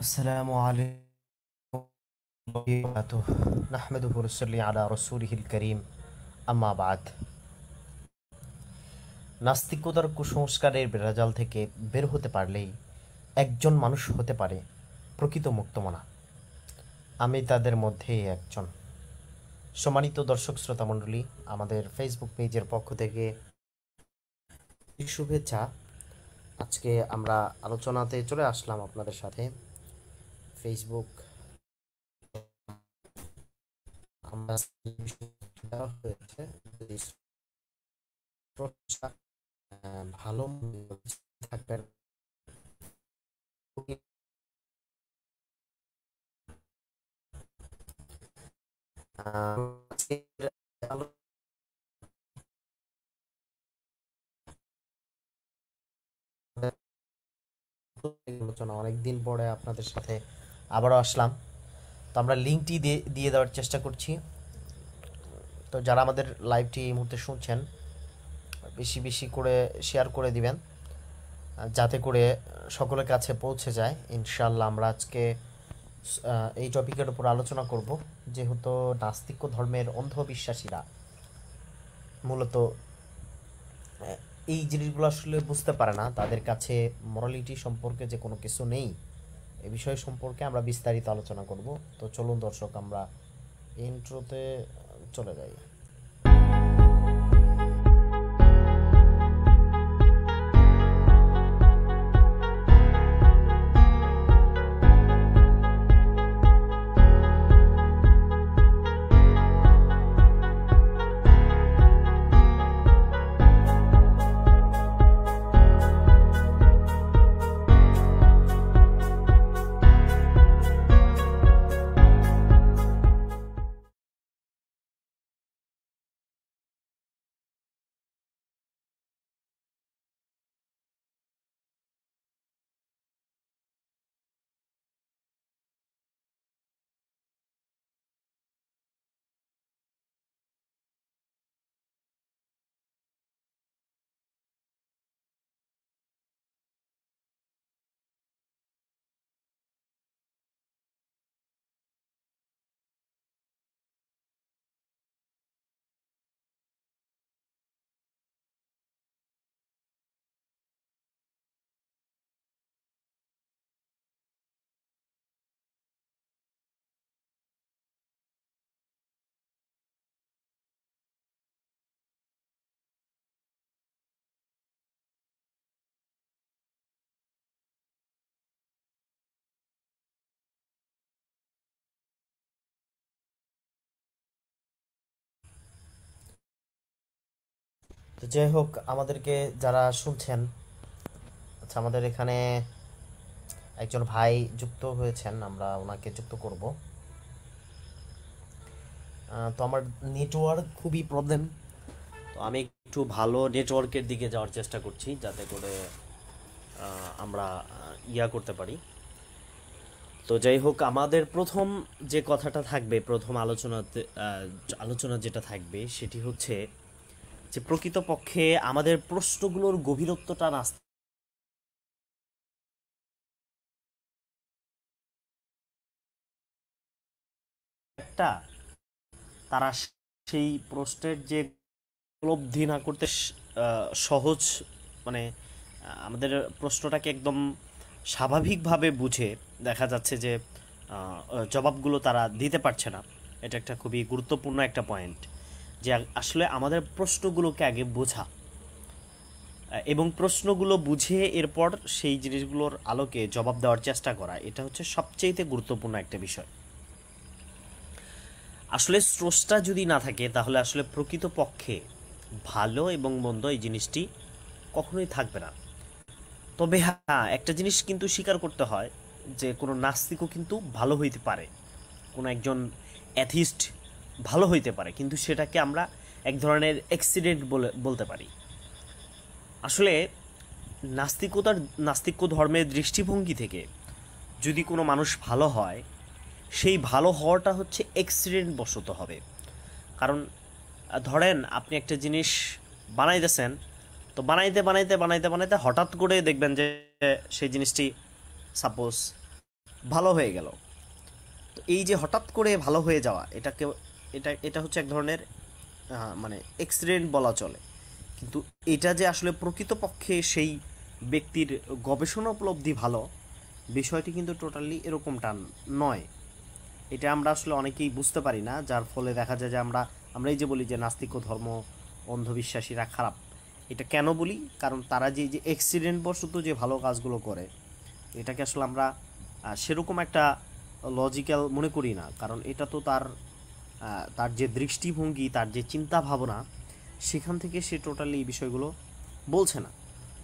আসসালামু আলাইকুম নাহমেদুহু রসুল্লি আলা রসুলিহিল করিম আম্মা বাদ। নাস্তিকতার কুসংস্কারের বেড়াজাল থেকে বের হতে পারলেই একজন মানুষ হতে পারে প্রকৃত মুক্তমনা। আমি তাদের মধ্যেই একজন। সম্মানিত দর্শক শ্রোতা মণ্ডলী, আমাদের ফেসবুক পেজের পক্ষ থেকে শুভেচ্ছা। আজকে আমরা আলোচনাতে চলে আসলাম আপনাদের সাথে। ফেসবুক আমরা দেওয়া হয়েছে ভালো থাকবেন। আজকের আলোচনা অনেকদিন পরে আপনাদের সাথে আবারও আসলাম। তো আমরা লিঙ্কটি দিয়ে দেওয়ার চেষ্টা করছি। তো যারা আমাদের লাইভটি এই মুহূর্তে শুনছেন, বেশি বেশি করে শেয়ার করে দিবেন যাতে করে সকলের কাছে পৌঁছে যায়। ইনশাল্লাহ আমরা আজকে এই টপিকের উপর আলোচনা করব, যেহেতু নাস্তিক ধর্মের অন্ধবিশ্বাসীরা মূলত এই জিনিসগুলো আসলে বুঝতে পারে না। তাদের কাছে মরালিটি সম্পর্কে যে কোনো কিছু নেই, এ বিষয় সম্পর্কে আমরা বিস্তারিত আলোচনা করব। তো চলুন দর্শক, আমরা ইন্ট্রোতে চলে যাই। তো যাই হোক, আমাদেরকে যারা শুনছেন, আচ্ছা, আমাদের এখানে একজন ভাই যুক্ত হয়েছেন, আমরা ওনাকে যুক্ত করব। তো আমার নেটওয়ার্ক খুবই প্রবলেম, তো আমি একটু ভালো নেটওয়ার্কের দিকে যাওয়ার চেষ্টা করছি যাতে করে আমরা ইয়া করতে পারি। তো যাই হোক, আমাদের প্রথম যে কথাটা থাকবে, প্রথম আলোচনা যেটা থাকবে সেটি হচ্ছে যে প্রকৃতপক্ষে আমাদের প্রশ্নগুলোর গভীরত্বটা নাস্তিকটা তারা সেই প্রশ্নের যে উপলব্ধি না করতে সহজ, মানে আমাদের প্রশ্নটাকে একদম স্বাভাবিকভাবে বুঝে দেখা যাচ্ছে যে জবাবগুলো তারা দিতে পারছে না। এটা একটা খুবই গুরুত্বপূর্ণ একটা পয়েন্ট, যে আসলে আমাদের প্রশ্নগুলোকে আগে বোঝা এবং প্রশ্নগুলো বুঝে এরপর সেই জিনিসগুলোর আলোকে জবাব দেওয়ার চেষ্টা করা, এটা হচ্ছে সবচেয়ে গুরুত্বপূর্ণ একটা বিষয়। আসলে স্রষ্টা যদি না থাকে তাহলে আসলে প্রকৃতপক্ষে ভালো এবং মন্দ এই জিনিসটি কখনোই থাকবে না। তবে হ্যাঁ, একটা জিনিস কিন্তু স্বীকার করতে হয় যে কোনো নাস্তিকও কিন্তু ভালো হইতে পারে, কোনো একজন অ্যাথিস্ট ভালো হইতে পারে, কিন্তু সেটাকে আমরা এক ধরনের অ্যাক্সিডেন্ট বলতে পারি। আসলে নাস্তিক্য ধর্মের দৃষ্টিভঙ্গি থেকে যদি কোনো মানুষ ভালো হয়, সেই ভালো হওয়াটা হচ্ছে অ্যাক্সিডেন্ট বশত হবে। কারণ ধরেন আপনি একটা জিনিস বানাইতেছেন, তো বানাইতে বানাইতে বানাইতে বানাইতে হঠাৎ করে দেখবেন যে সেই জিনিসটি সাপোজ ভালো হয়ে গেল। তো এই যে হঠাৎ করে ভালো হয়ে যাওয়া, এটাকে এটা হচ্ছে এক ধরনের মানে অ্যাক্সিডেন্ট বলা চলে। কিন্তু এটা যে আসলে প্রকৃতপক্ষে সেই ব্যক্তির গবেষণা উপলব্ধি ভালো, বিষয়টি কিন্তু টোটালি এরকমটা নয়। এটা আমরা আসলে অনেকেই বুঝতে পারি না, যার ফলে দেখা যায় যে আমরা এই যে বলি যে নাস্তিক ও ধর্ম অন্ধবিশ্বাসীরা খারাপ। এটা কেন বলি? কারণ তারা যে অ্যাক্সিডেন্ট বশত যে ভালো কাজগুলো করে, এটাকে আসলে আমরা সেরকম একটা লজিক্যাল মনে করি না। কারণ এটা তো তার যে দৃষ্টিভঙ্গি, তার যে চিন্তা ভাবনা, সেখান থেকে সে টোটালি এই বিষয়গুলো বলছে না।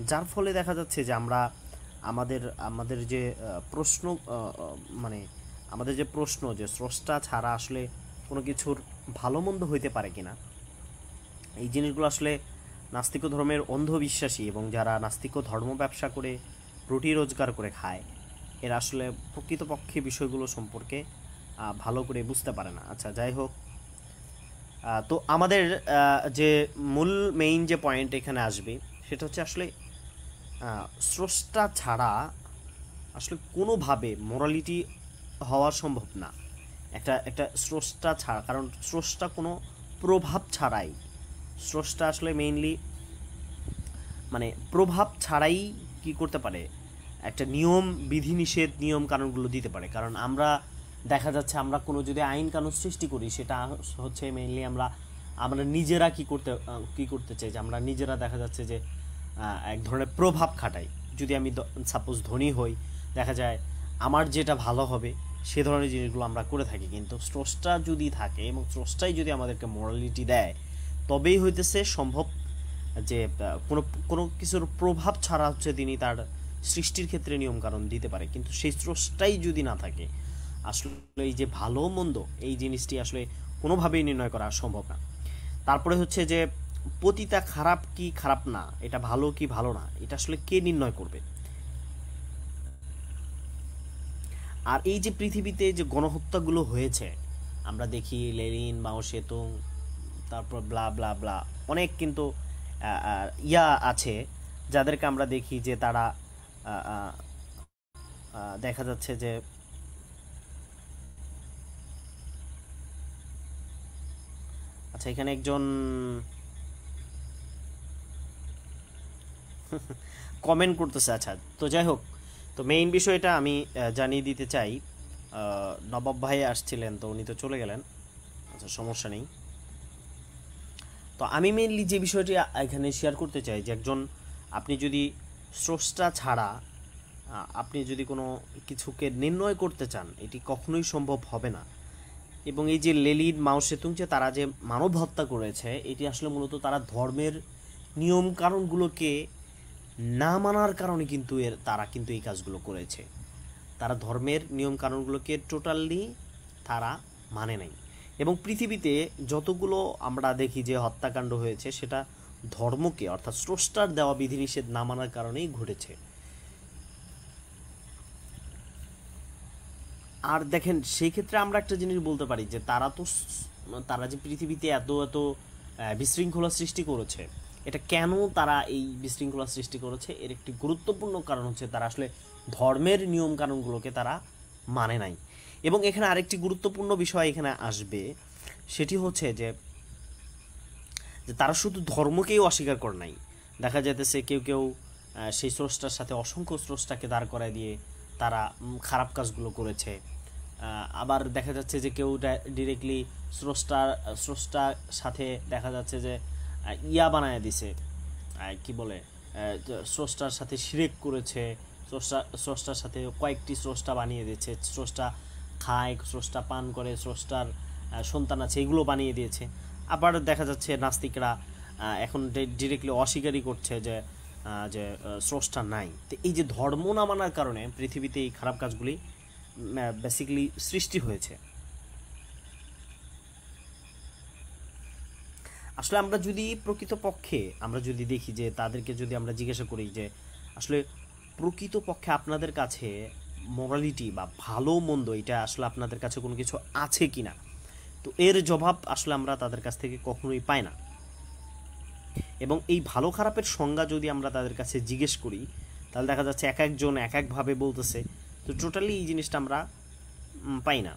যার ফলে দেখা যাচ্ছে যে আমরা আমাদের আমাদের যে প্রশ্ন, মানে আমাদের যে প্রশ্ন যে স্রষ্টা ছাড়া আসলে কোনো কিছুর ভালো মন্দ হইতে পারে কিনা, এই জিনিসগুলো আসলে নাস্তিক ধর্মের অন্ধবিশ্বাসী এবং যারা নাস্তিক ধর্ম ব্যবসা করে রুটি রোজগার করে খায়, এরা আসলে প্রকৃতপক্ষে বিষয়গুলো সম্পর্কে ভালো করে বুঝতে পারে না। আচ্ছা, যাই হোক, তো আমাদের যে মূল মেইন যে পয়েন্ট এখানে আসবে, সেটা হচ্ছে আসলে স্রষ্টা ছাড়া আসলে কোনোভাবে মোরালিটি হওয়া সম্ভব না। একটা স্রষ্টা ছাড়া, কারণ স্রষ্টা কোনো প্রভাব ছাড়াই, স্রষ্টা আসলে মেইনলি মানে প্রভাব ছাড়াই কি করতে পারে, একটা নিয়ম বিধিনিষেধ নিয়ম কানুনগুলো দিতে পারে। কারণ আমরা দেখা যাচ্ছে আমরা কোনো যদি আইন কানুন সৃষ্টি করি, সেটা হচ্ছে মেইনলি আমরা নিজেরা কি করতে চাই, যে আমরা নিজেরা দেখা যাচ্ছে যে এক ধরনের প্রভাব খাটাই। যদি আমি সাপোজ ধনী হই, দেখা যায় আমার যেটা ভালো হবে সে ধরনের জিনিসগুলো আমরা করে থাকি। কিন্তু স্রষ্টা যদি থাকে এবং স্রষ্টাই যদি আমাদেরকে মোরালিটি দেয়, তবেই হইতেছে সম্ভব যে কোনো কোনো কিছুর প্রভাব ছাড়া হচ্ছে তিনি তার সৃষ্টির ক্ষেত্রে নিয়মকানুন দিতে পারে। কিন্তু সেই স্রষ্টাই যদি না থাকে, আসলে এই যে ভালো মন্দ এই জিনিসটি আসলে কোনোভাবেই নির্ণয় করা সম্ভব না। তারপরে হচ্ছে যে পতিতা খারাপ কি খারাপ না, এটা ভালো কি ভালো না, এটা আসলে কে নির্ণয় করবে? আর এই যে পৃথিবীতে যে গণহত্যাগুলো হয়েছে, আমরা দেখি লেনিন, মাও সেতুং, তারপর ব্লা ব্লা ব্লা, অনেক কিন্তু আছে যাদেরকে আমরা দেখি যে তারা দেখা যাচ্ছে যে আচ্ছা, এখানে একজন কমেন্ট করতেছে। আচ্ছা, তো যাই হোক, তো মেইন বিষয়টা আমি জানিয়ে দিতে চাই। নবাব ভাই আসছিলেন, তো উনি তো চলে গেলেন। আচ্ছা, সমস্যা নেই। তো আমি মেইনলি যে বিষয়টি এখানে শেয়ার করতে চাই, যে আপনি যদি স্রষ্টা ছাড়া আপনি যদি কোনো কিছুকে নির্ণয় করতে চান, এটি কখনোই সম্ভব হবে না। এবং এই যে লেলিন, মাও সেতুং যে তারা যে মানব হত্যা করেছে, এটি আসলে মূলত তারা ধর্মের নিয়ম কানুনগুলোকে না মানার কারণে কিন্তু তারা কিন্তু এই কাজগুলো করেছে। তারা ধর্মের নিয়ম কানুনগুলোকে টোটালি তারা মানে নাই। এবং পৃথিবীতে যতগুলো আমরা দেখি যে হত্যাকাণ্ড হয়েছে, সেটা ধর্মকে অর্থাৎ স্রষ্টার দেওয়া বিধিনিষেধ না মানার কারণেই ঘটেছে। আর দেখেন, সেই ক্ষেত্রে আমরা একটা জিনিস বলতে পারি যে তারা যে পৃথিবীতে এত এত বিশৃঙ্খলা সৃষ্টি করেছে, এটা কেন তারা এই বিশৃঙ্খলা সৃষ্টি করেছে, এর একটি গুরুত্বপূর্ণ কারণ হচ্ছে তারা আসলে ধর্মের নিয়ম কানুনগুলোকে তারা মানে নাই। এবং এখানে আরেকটি গুরুত্বপূর্ণ বিষয় এখানে আসবে, সেটি হচ্ছে যে তারা শুধু ধর্মকেই অস্বীকার করে নাই। দেখা যাইতেছে কেউ কেউ সেই স্রষ্টার সাথে অসংখ্য স্রষ্টাকে দাঁড় করায় দিয়ে তারা খারাপ কাজগুলো করেছে। আবার দেখা যাচ্ছে যে কেউ ডিরেক্টলি স্রষ্টার সাথে দেখা যাচ্ছে যে বানায় দিছে, কি বলে, স্রষ্টার সাথে শিরক করেছে, স্রষ্টার সাথে কয়েকটি স্রষ্টা বানিয়ে দিয়েছে, স্রষ্টা খায়, স্রষ্টা পান করে, স্রষ্টার সন্তান আছে, এগুলো বানিয়ে দিয়েছে। আবার দেখা যাচ্ছে নাস্তিকরা এখন ডিরেক্টলি অস্বীকারই করছে যে যে স্রষ্টা নাই। তো এই যে ধর্ম না মানার কারণে পৃথিবীতে এই খারাপ কাজগুলি বেসিক্যালি সৃষ্টি হয়েছে। আসলে আমরা যদি প্রকৃতপক্ষে আমরা যদি দেখি যে তাদেরকে যদি আমরা জিজ্ঞাসা করি যে আসলে প্রকৃতপক্ষে আপনাদের কাছে মোরালিটি বা ভালো মন্দ এটা আসলে আপনাদের কাছে কোনো কিছু আছে কি না, তো এর জবাব আসলে আমরা তাদের কাছ থেকে কখনোই পাই না। এবং এই ভালো খারাপের সংজ্ঞা যদি আমরা তাদের কাছে জিজ্ঞেস করি, তাহলে দেখা যাচ্ছে এক একজন এক একভাবে বলতেছে। তো টোটালি এই জিনিসটা আমরা পাই না।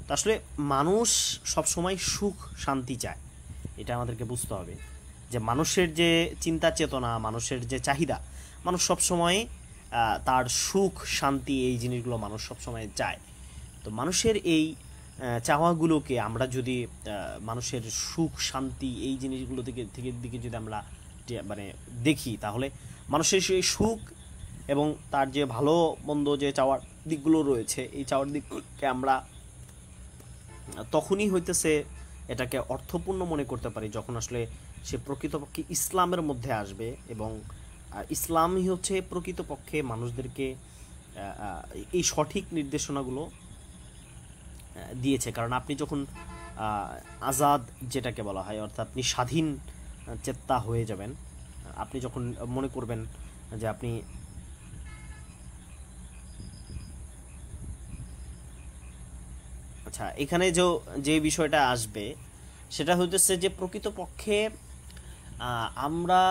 তো আসলে মানুষ সবসময় সুখ শান্তি চায়, এটা আমাদেরকে বুঝতে হবে যে মানুষের যে চিন্তা চেতনা, মানুষের যে চাহিদা, মানুষ সবসময় তার সুখ শান্তি এই জিনিসগুলো মানুষ সবসময় চায়। তো মানুষের এই চাওয়াগুলোকে আমরা যদি মানুষের সুখ শান্তি এই জিনিসগুলো দিকে যদি আমরা মানে দেখি, তাহলে মানুষের সেই সুখ এবং তার যে ভালো মন্দ যে চাওয়ার দিকগুলো রয়েছে, এই চাওয়ার দিককে আমরা তখনই হইতেছে এটাকে অর্থপূর্ণ মনে করতে পারি যখন আসলে সে প্রকৃতপক্ষে ইসলামের মধ্যে আসবে, এবং ইসলামই হচ্ছে প্রকৃতপক্ষে মানুষদেরকে এই সঠিক নির্দেশনাগুলো দিয়েছে। কারণ আপনি যখন আজাদ যেটাকে বলা হয়, অর্থাৎ আপনি স্বাধীন চেত্তা হয়ে যাবেন, আপনি যখন মনে করবেন যে আপনি আচ্ছা, এখানে যে বিষয়টা আসবে সেটা হইতেছে যে প্রকৃতপক্ষে আমরা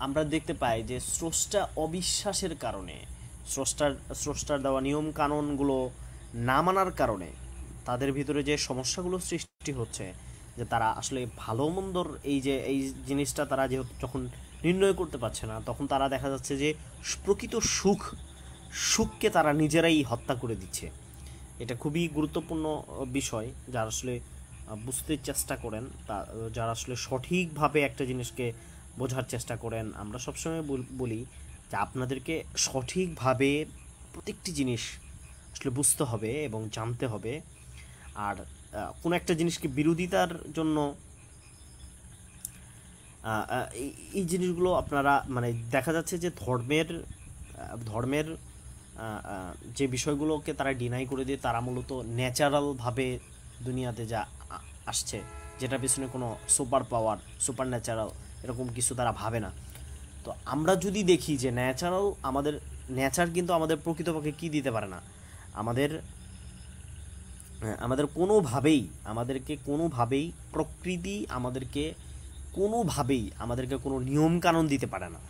আমরা দেখতে পাই যে স্রষ্টা অবিশ্বাসের কারণে, স্রষ্টার দেওয়া নিয়ম কানুনগুলো না মানার কারণে তাদের ভিতরে যে সমস্যাগুলো সৃষ্টি হচ্ছে, যে তারা আসলে ভালো মন্দর এই জিনিসটা তারা যখন নির্ণয় করতে পারছে না, তখন তারা দেখা যাচ্ছে যে প্রকৃত সুখকে তারা নিজেরাই হত্যা করে দিচ্ছে। এটা খুবই গুরুত্বপূর্ণ বিষয়, যারা আসলে বুঝতে চেষ্টা করেন, যারা আসলে সঠিকভাবে একটা জিনিসকে বোঝার চেষ্টা করেন। আমরা সবসময় বলি যে আপনাদেরকে সঠিকভাবে প্রত্যেকটি জিনিস আসলে বুঝতে হবে এবং জানতে হবে। আর কোনো একটা জিনিসকে বিরোধিতার জন্য এই জিনিসগুলো আপনারা মানে দেখা যাচ্ছে যে ধর্মের যে বিষয়গুলোকে তারা ডিনাই করে দিয়ে তারা মূলত ন্যাচারালভাবে দুনিয়াতে যা আসছে, যেটার পিছনে কোনো সুপার পাওয়ার, সুপার ন্যাচারাল এরকম কিছু তারা ভাবে না। তো আমরা যদি দেখি যে নেচার কিন্তু আমাদের প্রকৃতপক্ষে কি দিতে পারে না, আমাদের কোনোভাবেই প্রকৃতি আমাদেরকে কোনো নিয়ম কানুন দিতে পারে না।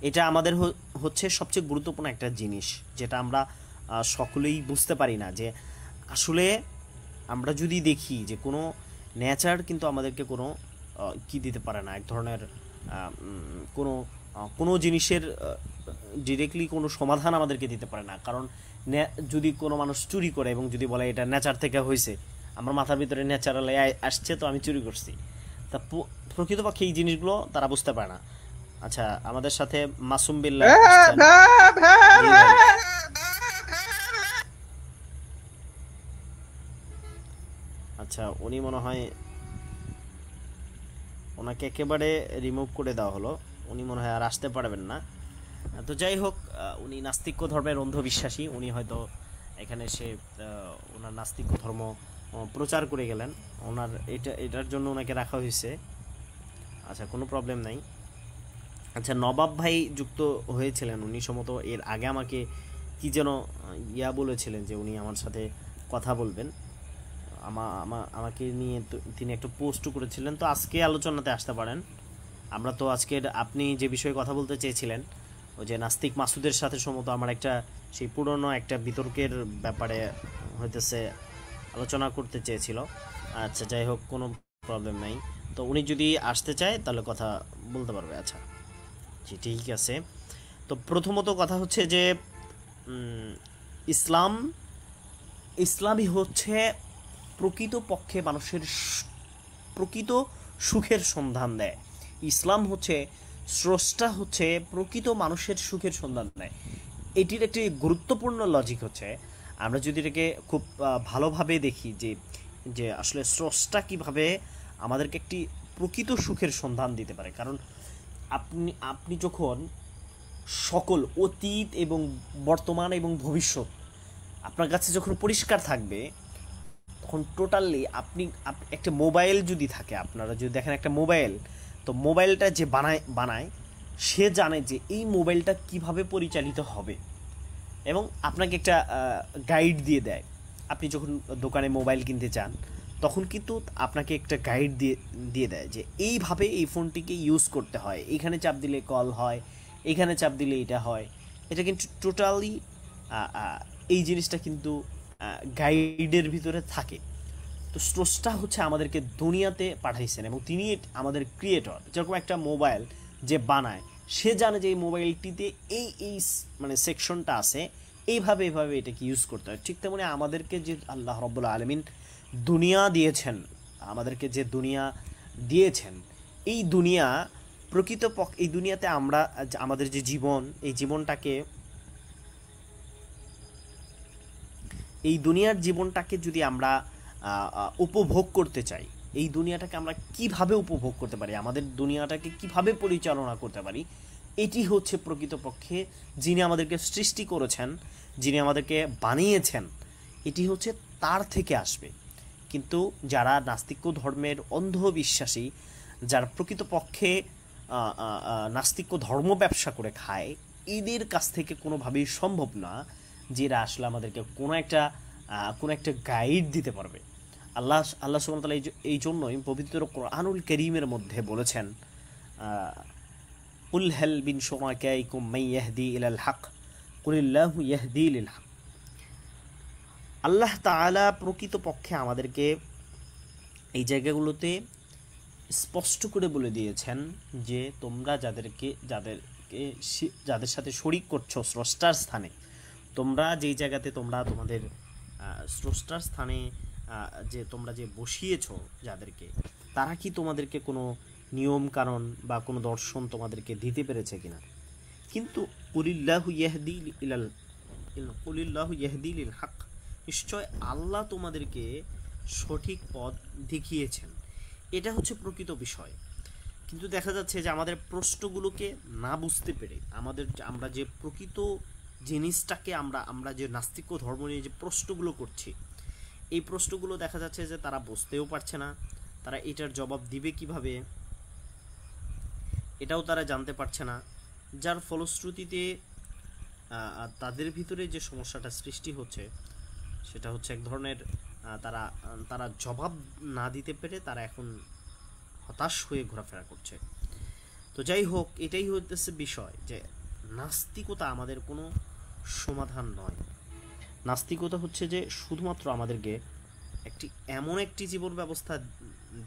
এটা আমাদের হচ্ছে সবচেয়ে গুরুত্বপূর্ণ একটা জিনিস, যেটা আমরা সকলেই বুঝতে পারি না। যে আসলে আমরা যদি দেখি যে কোনো নেচার কিন্তু আমাদেরকে কোনো কি দিতে পারে না, এক ধরনের কোনো জিনিসের ডিরেক্টলি কোনো সমাধান আমাদেরকে দিতে পারে না। কারণ যদি কোনো মানুষ চুরি করে এবং যদি বলে এটা নেচার থেকে হয়েছে, আমার মাথার ভিতরে ন্যাচারালি আসছে তো আমি চুরি করছি, তা প্রকৃতপক্ষে এই জিনিসগুলো তারা বুঝতে পারে না। আচ্ছা, আমাদের সাথে মাসুম বিল্লাহ আসছেন। আচ্ছা, উনি মনে হয় ওনাকে একেবারে রিমুভ করে দেওয়া হলো, উনি মনে হয় আর আসতে পারবেন না। তো যাই হোক, উনি নাস্তিক্য ধর্মের অন্ধবিশ্বাসী, উনি হয়তো এখানে এসে ওনার নাস্তিক্য ধর্ম প্রচার করে গেলেন, এটার জন্য ওনাকে রাখা হয়েছে। আচ্ছা, কোনো প্রবলেম নাই। আচ্ছা, নবাব ভাই যুক্ত হয়েছিলেন, উনি সম্ভবত এর আগে আমাকে কি যেন বলেছিলেন যে উনি আমার সাথে কথা বলবেন, আমাকে নিয়ে তিনি একটা পোস্টও করেছিলেন। তো আজকে আলোচনাতে আসতে পারেন। আমরা তো আজকের আপনি যে বিষয়ে কথা বলতে চেয়েছিলেন, ওই যে নাস্তিক মাসুদের সাথে সম্ভবত আমার একটা সেই পুরনো একটা বিতর্কের ব্যাপারে হইতেছে আলোচনা করতে চেয়েছিল। আচ্ছা, যাই হোক, কোনো প্রবলেম নাই। তো উনি যদি আসতে চায় তাহলে কথা বলতে পারবে। আচ্ছা, জি, ঠিক আছে। তো প্রথমত কথা হচ্ছে যে ইসলামই হচ্ছে প্রকৃতপক্ষে মানুষের প্রকৃত সুখের সন্ধান দেয়। ইসলাম হচ্ছে স্রষ্টা হচ্ছে প্রকৃত মানুষের সুখের সন্ধান দেয়। এটির একটি গুরুত্বপূর্ণ লজিক হচ্ছে, আমরা যদি এটাকে খুব ভালোভাবে দেখি যে আসলে স্রষ্টা কিভাবে আমাদেরকে একটি প্রকৃত সুখের সন্ধান দিতে পারে। কারণ আপনি যখন সকল অতীত এবং বর্তমান এবং ভবিষ্যৎ আপনার কাছে যখন পরিষ্কার থাকবে, তখন টোটালি আপনি একটা মোবাইল যদি থাকে, আপনারা যদি দেখেন একটা মোবাইল, তো মোবাইলটা যে বানায় সে জানে যে এই মোবাইলটা কিভাবে পরিচালিত হবে এবং আপনাকে একটা গাইড দিয়ে দেয়। আপনি যখন দোকানে মোবাইল কিনতে চান, তখন কিন্তু আপনাকে একটা গাইড দিয়ে দিয়ে দেয় যে এইভাবে এই ফোনটিকে ইউজ করতে হয়, এইখানে চাপ দিলে কল হয়, এইখানে চাপ দিলে এটা হয়। এটা কিন্তু টোটালি এই জিনিসটা কিন্তু গাইডের ভিতরে থাকে। তো স্রষ্টা হচ্ছে আমাদেরকে দুনিয়াতে পাঠাইছেন এবং তিনি আমাদের ক্রিয়েটর। যেরকম একটা মোবাইল যে বানায় সে জানে যে এই মোবাইলটিতে এই মানে সেকশনটা আছে, এইভাবে এইভাবে এটাকে ইউজ করতে হয়। ঠিক তেমনি আমাদেরকে যে আল্লাহ রব্বুল আলমিন দুনিয়া দিয়েছেন, আমাদেরকে যে দুনিয়া দিয়েছেন, এই দুনিয়া এই দুনিয়াতে আমরা আমাদের যে জীবন, এই জীবনটাকে, এই দুনিয়ার জীবনটাকে যদি আমরা উপভোগ করতে চাই, এই দুনিয়াটাকে আমরা কিভাবে উপভোগ করতে পারি, আমাদের দুনিয়াটাকে কিভাবে পরিচালনা করতে পারি, এটি হচ্ছে প্রকৃতপক্ষে যিনি আমাদেরকে সৃষ্টি করেছেন, যিনি আমাদেরকে বানিয়েছেন, এটি হচ্ছে তার থেকে আসবে। কিন্তু যারা নাস্তিক্য ধর্মের অন্ধবিশ্বাসী, যারা প্রকৃতপক্ষে নাস্তিক্য ধর্ম ব্যবসা করে খায়, এদের কাছ থেকে কোনোভাবেই সম্ভব না যে এরা আসলে আমাদেরকে কোনো একটা গাইড দিতে পারবে। আল্লাহ সুবহানাহু ওয়া তাআলা এই জন্যই পবিত্র কোরআনুল কারীমের মধ্যে বলেছেন, কুল হাল বিন শুরাকাইকুম মান ইয়াহদি ইলাল হক কুলিল্লাহু ইয়াহদি লিল হক। আল্লাহ তাআলা প্রকৃতপক্ষে আমাদেরকে এই জায়গাগুলোতে স্পষ্ট করে বলে দিয়েছেন যে তোমরা যাদের সাথে শরীক করছো স্রষ্টার স্থানে, তোমরা যেই জায়গাতে তোমরা তোমাদের স্রষ্টার স্থানে যে তোমরা যে বসিয়েছো যাদেরকে, তারা কি তোমাদেরকে কোনো নিয়ম কানুন বা কোনো দর্শন তোমাদেরকে দিতে পেরেছে কিনা? কিন্তু কুলিল্লাহু ইয়াহদি লিল হক, নিশ্চয় আল্লাহ তোমাদেরকে সঠিক পথ দেখিয়েছেন। এটা হচ্ছে প্রকৃত বিষয়। কিন্তু দেখা যাচ্ছে যে আমাদের প্রশ্নগুলোকে না বুঝতে পেরে আমরা যে প্রকৃত জিনিসটাকে আমরা যে নাস্তিক্য ধর্ম নিয়ে যে প্রশ্নগুলো করছি, এই প্রশ্নগুলো দেখা যাচ্ছে যে তারা বুঝতেও পারছে না, তারা এটার জবাব দিবে কিভাবে এটাও তারা জানতে পারছে না। যার ফলশ্রুতিতে তাদের ভিতরে যে সমস্যাটা সৃষ্টি হচ্ছে সেটা হচ্ছে এক ধরনের তারা জবাব না দিতে পেরে তারা এখন হতাশ হয়ে ঘোরাফেরা করছে। তো যাই হোক, এটাই হইতেছে বিষয় যে নাস্তিকতা আমাদের কোনো সমাধান নয়। নাস্তিকতা হচ্ছে যে শুধুমাত্র আমাদেরকে এমন একটি জীবন ব্যবস্থা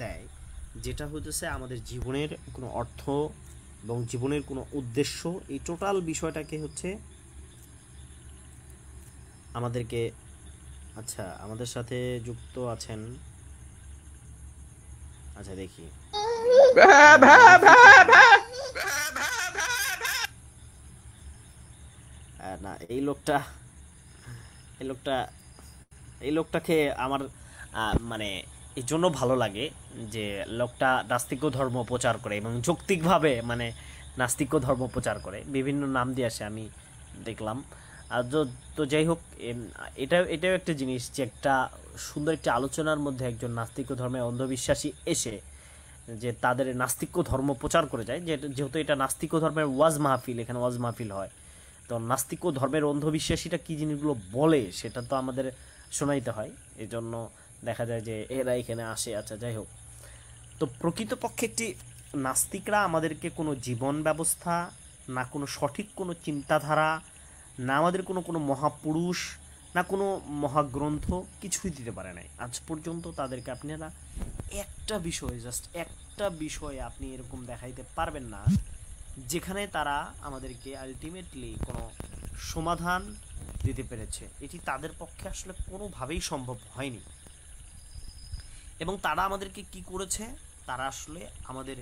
দেয় যেটা হইতেছে আমাদের জীবনের কোনো অর্থ এবং জীবনের কোনো উদ্দেশ্য, এই টোটাল বিষয়টাকে হচ্ছে আমাদেরকে। আচ্ছা, আমাদের সাথে যুক্ত আছেন, আচ্ছা দেখি, না এই লোকটাকে আমার মানে এই জন্য ভালো লাগে যে লোকটা নাস্তিক্য ধর্ম প্রচার করে এবং যৌক্তিকভাবে মানে নাস্তিক্য ধর্ম প্রচার করে, বিভিন্ন নাম দিয়ে আসে আমি দেখলাম। আর তো যাই হোক, এটাও একটা জিনিস যে একটা সুন্দর একটা আলোচনার মধ্যে একজন নাস্তিক্য ধর্মের অন্ধবিশ্বাসী এসে যে তাদের নাস্তিক্য ধর্ম প্রচার করে যায়, যেহেতু এটা নাস্তিক্য ধর্মের ওয়াজ মাহফিল, এখানে ওয়াজ মাহফিল হয়, তো নাস্তিক্য ধর্মের অন্ধবিশ্বাসীটা কী জিনিসগুলো বলে সেটা তো আমাদের শোনাইতে হয়। এই জন্য দেখা যায় যে এরা এখানে আসে। আচ্ছা যাই হোক, তো প্রকৃতপক্ষে একটি নাস্তিকরা আমাদেরকে কোনো জীবন ব্যবস্থা, না কোনো সঠিক কোনো চিন্তাধারা, না আমাদের কোনো মহাপুরুষ, না কোনো মহাগ্রন্থ কিছুই দিতে পারে নাই আজ পর্যন্ত। তাদেরকে আপনারা জাস্ট একটা বিষয় আপনি এরকম দেখাইতে পারবেন না যেখানে তারা আমাদেরকে আলটিমেটলি কোনো সমাধান দিতে পেরেছে। এটি তাদের পক্ষে আসলে কোনোভাবেই সম্ভব হয়নি। এবং তারা আমাদেরকে কি করেছে, তারা আসলে আমাদের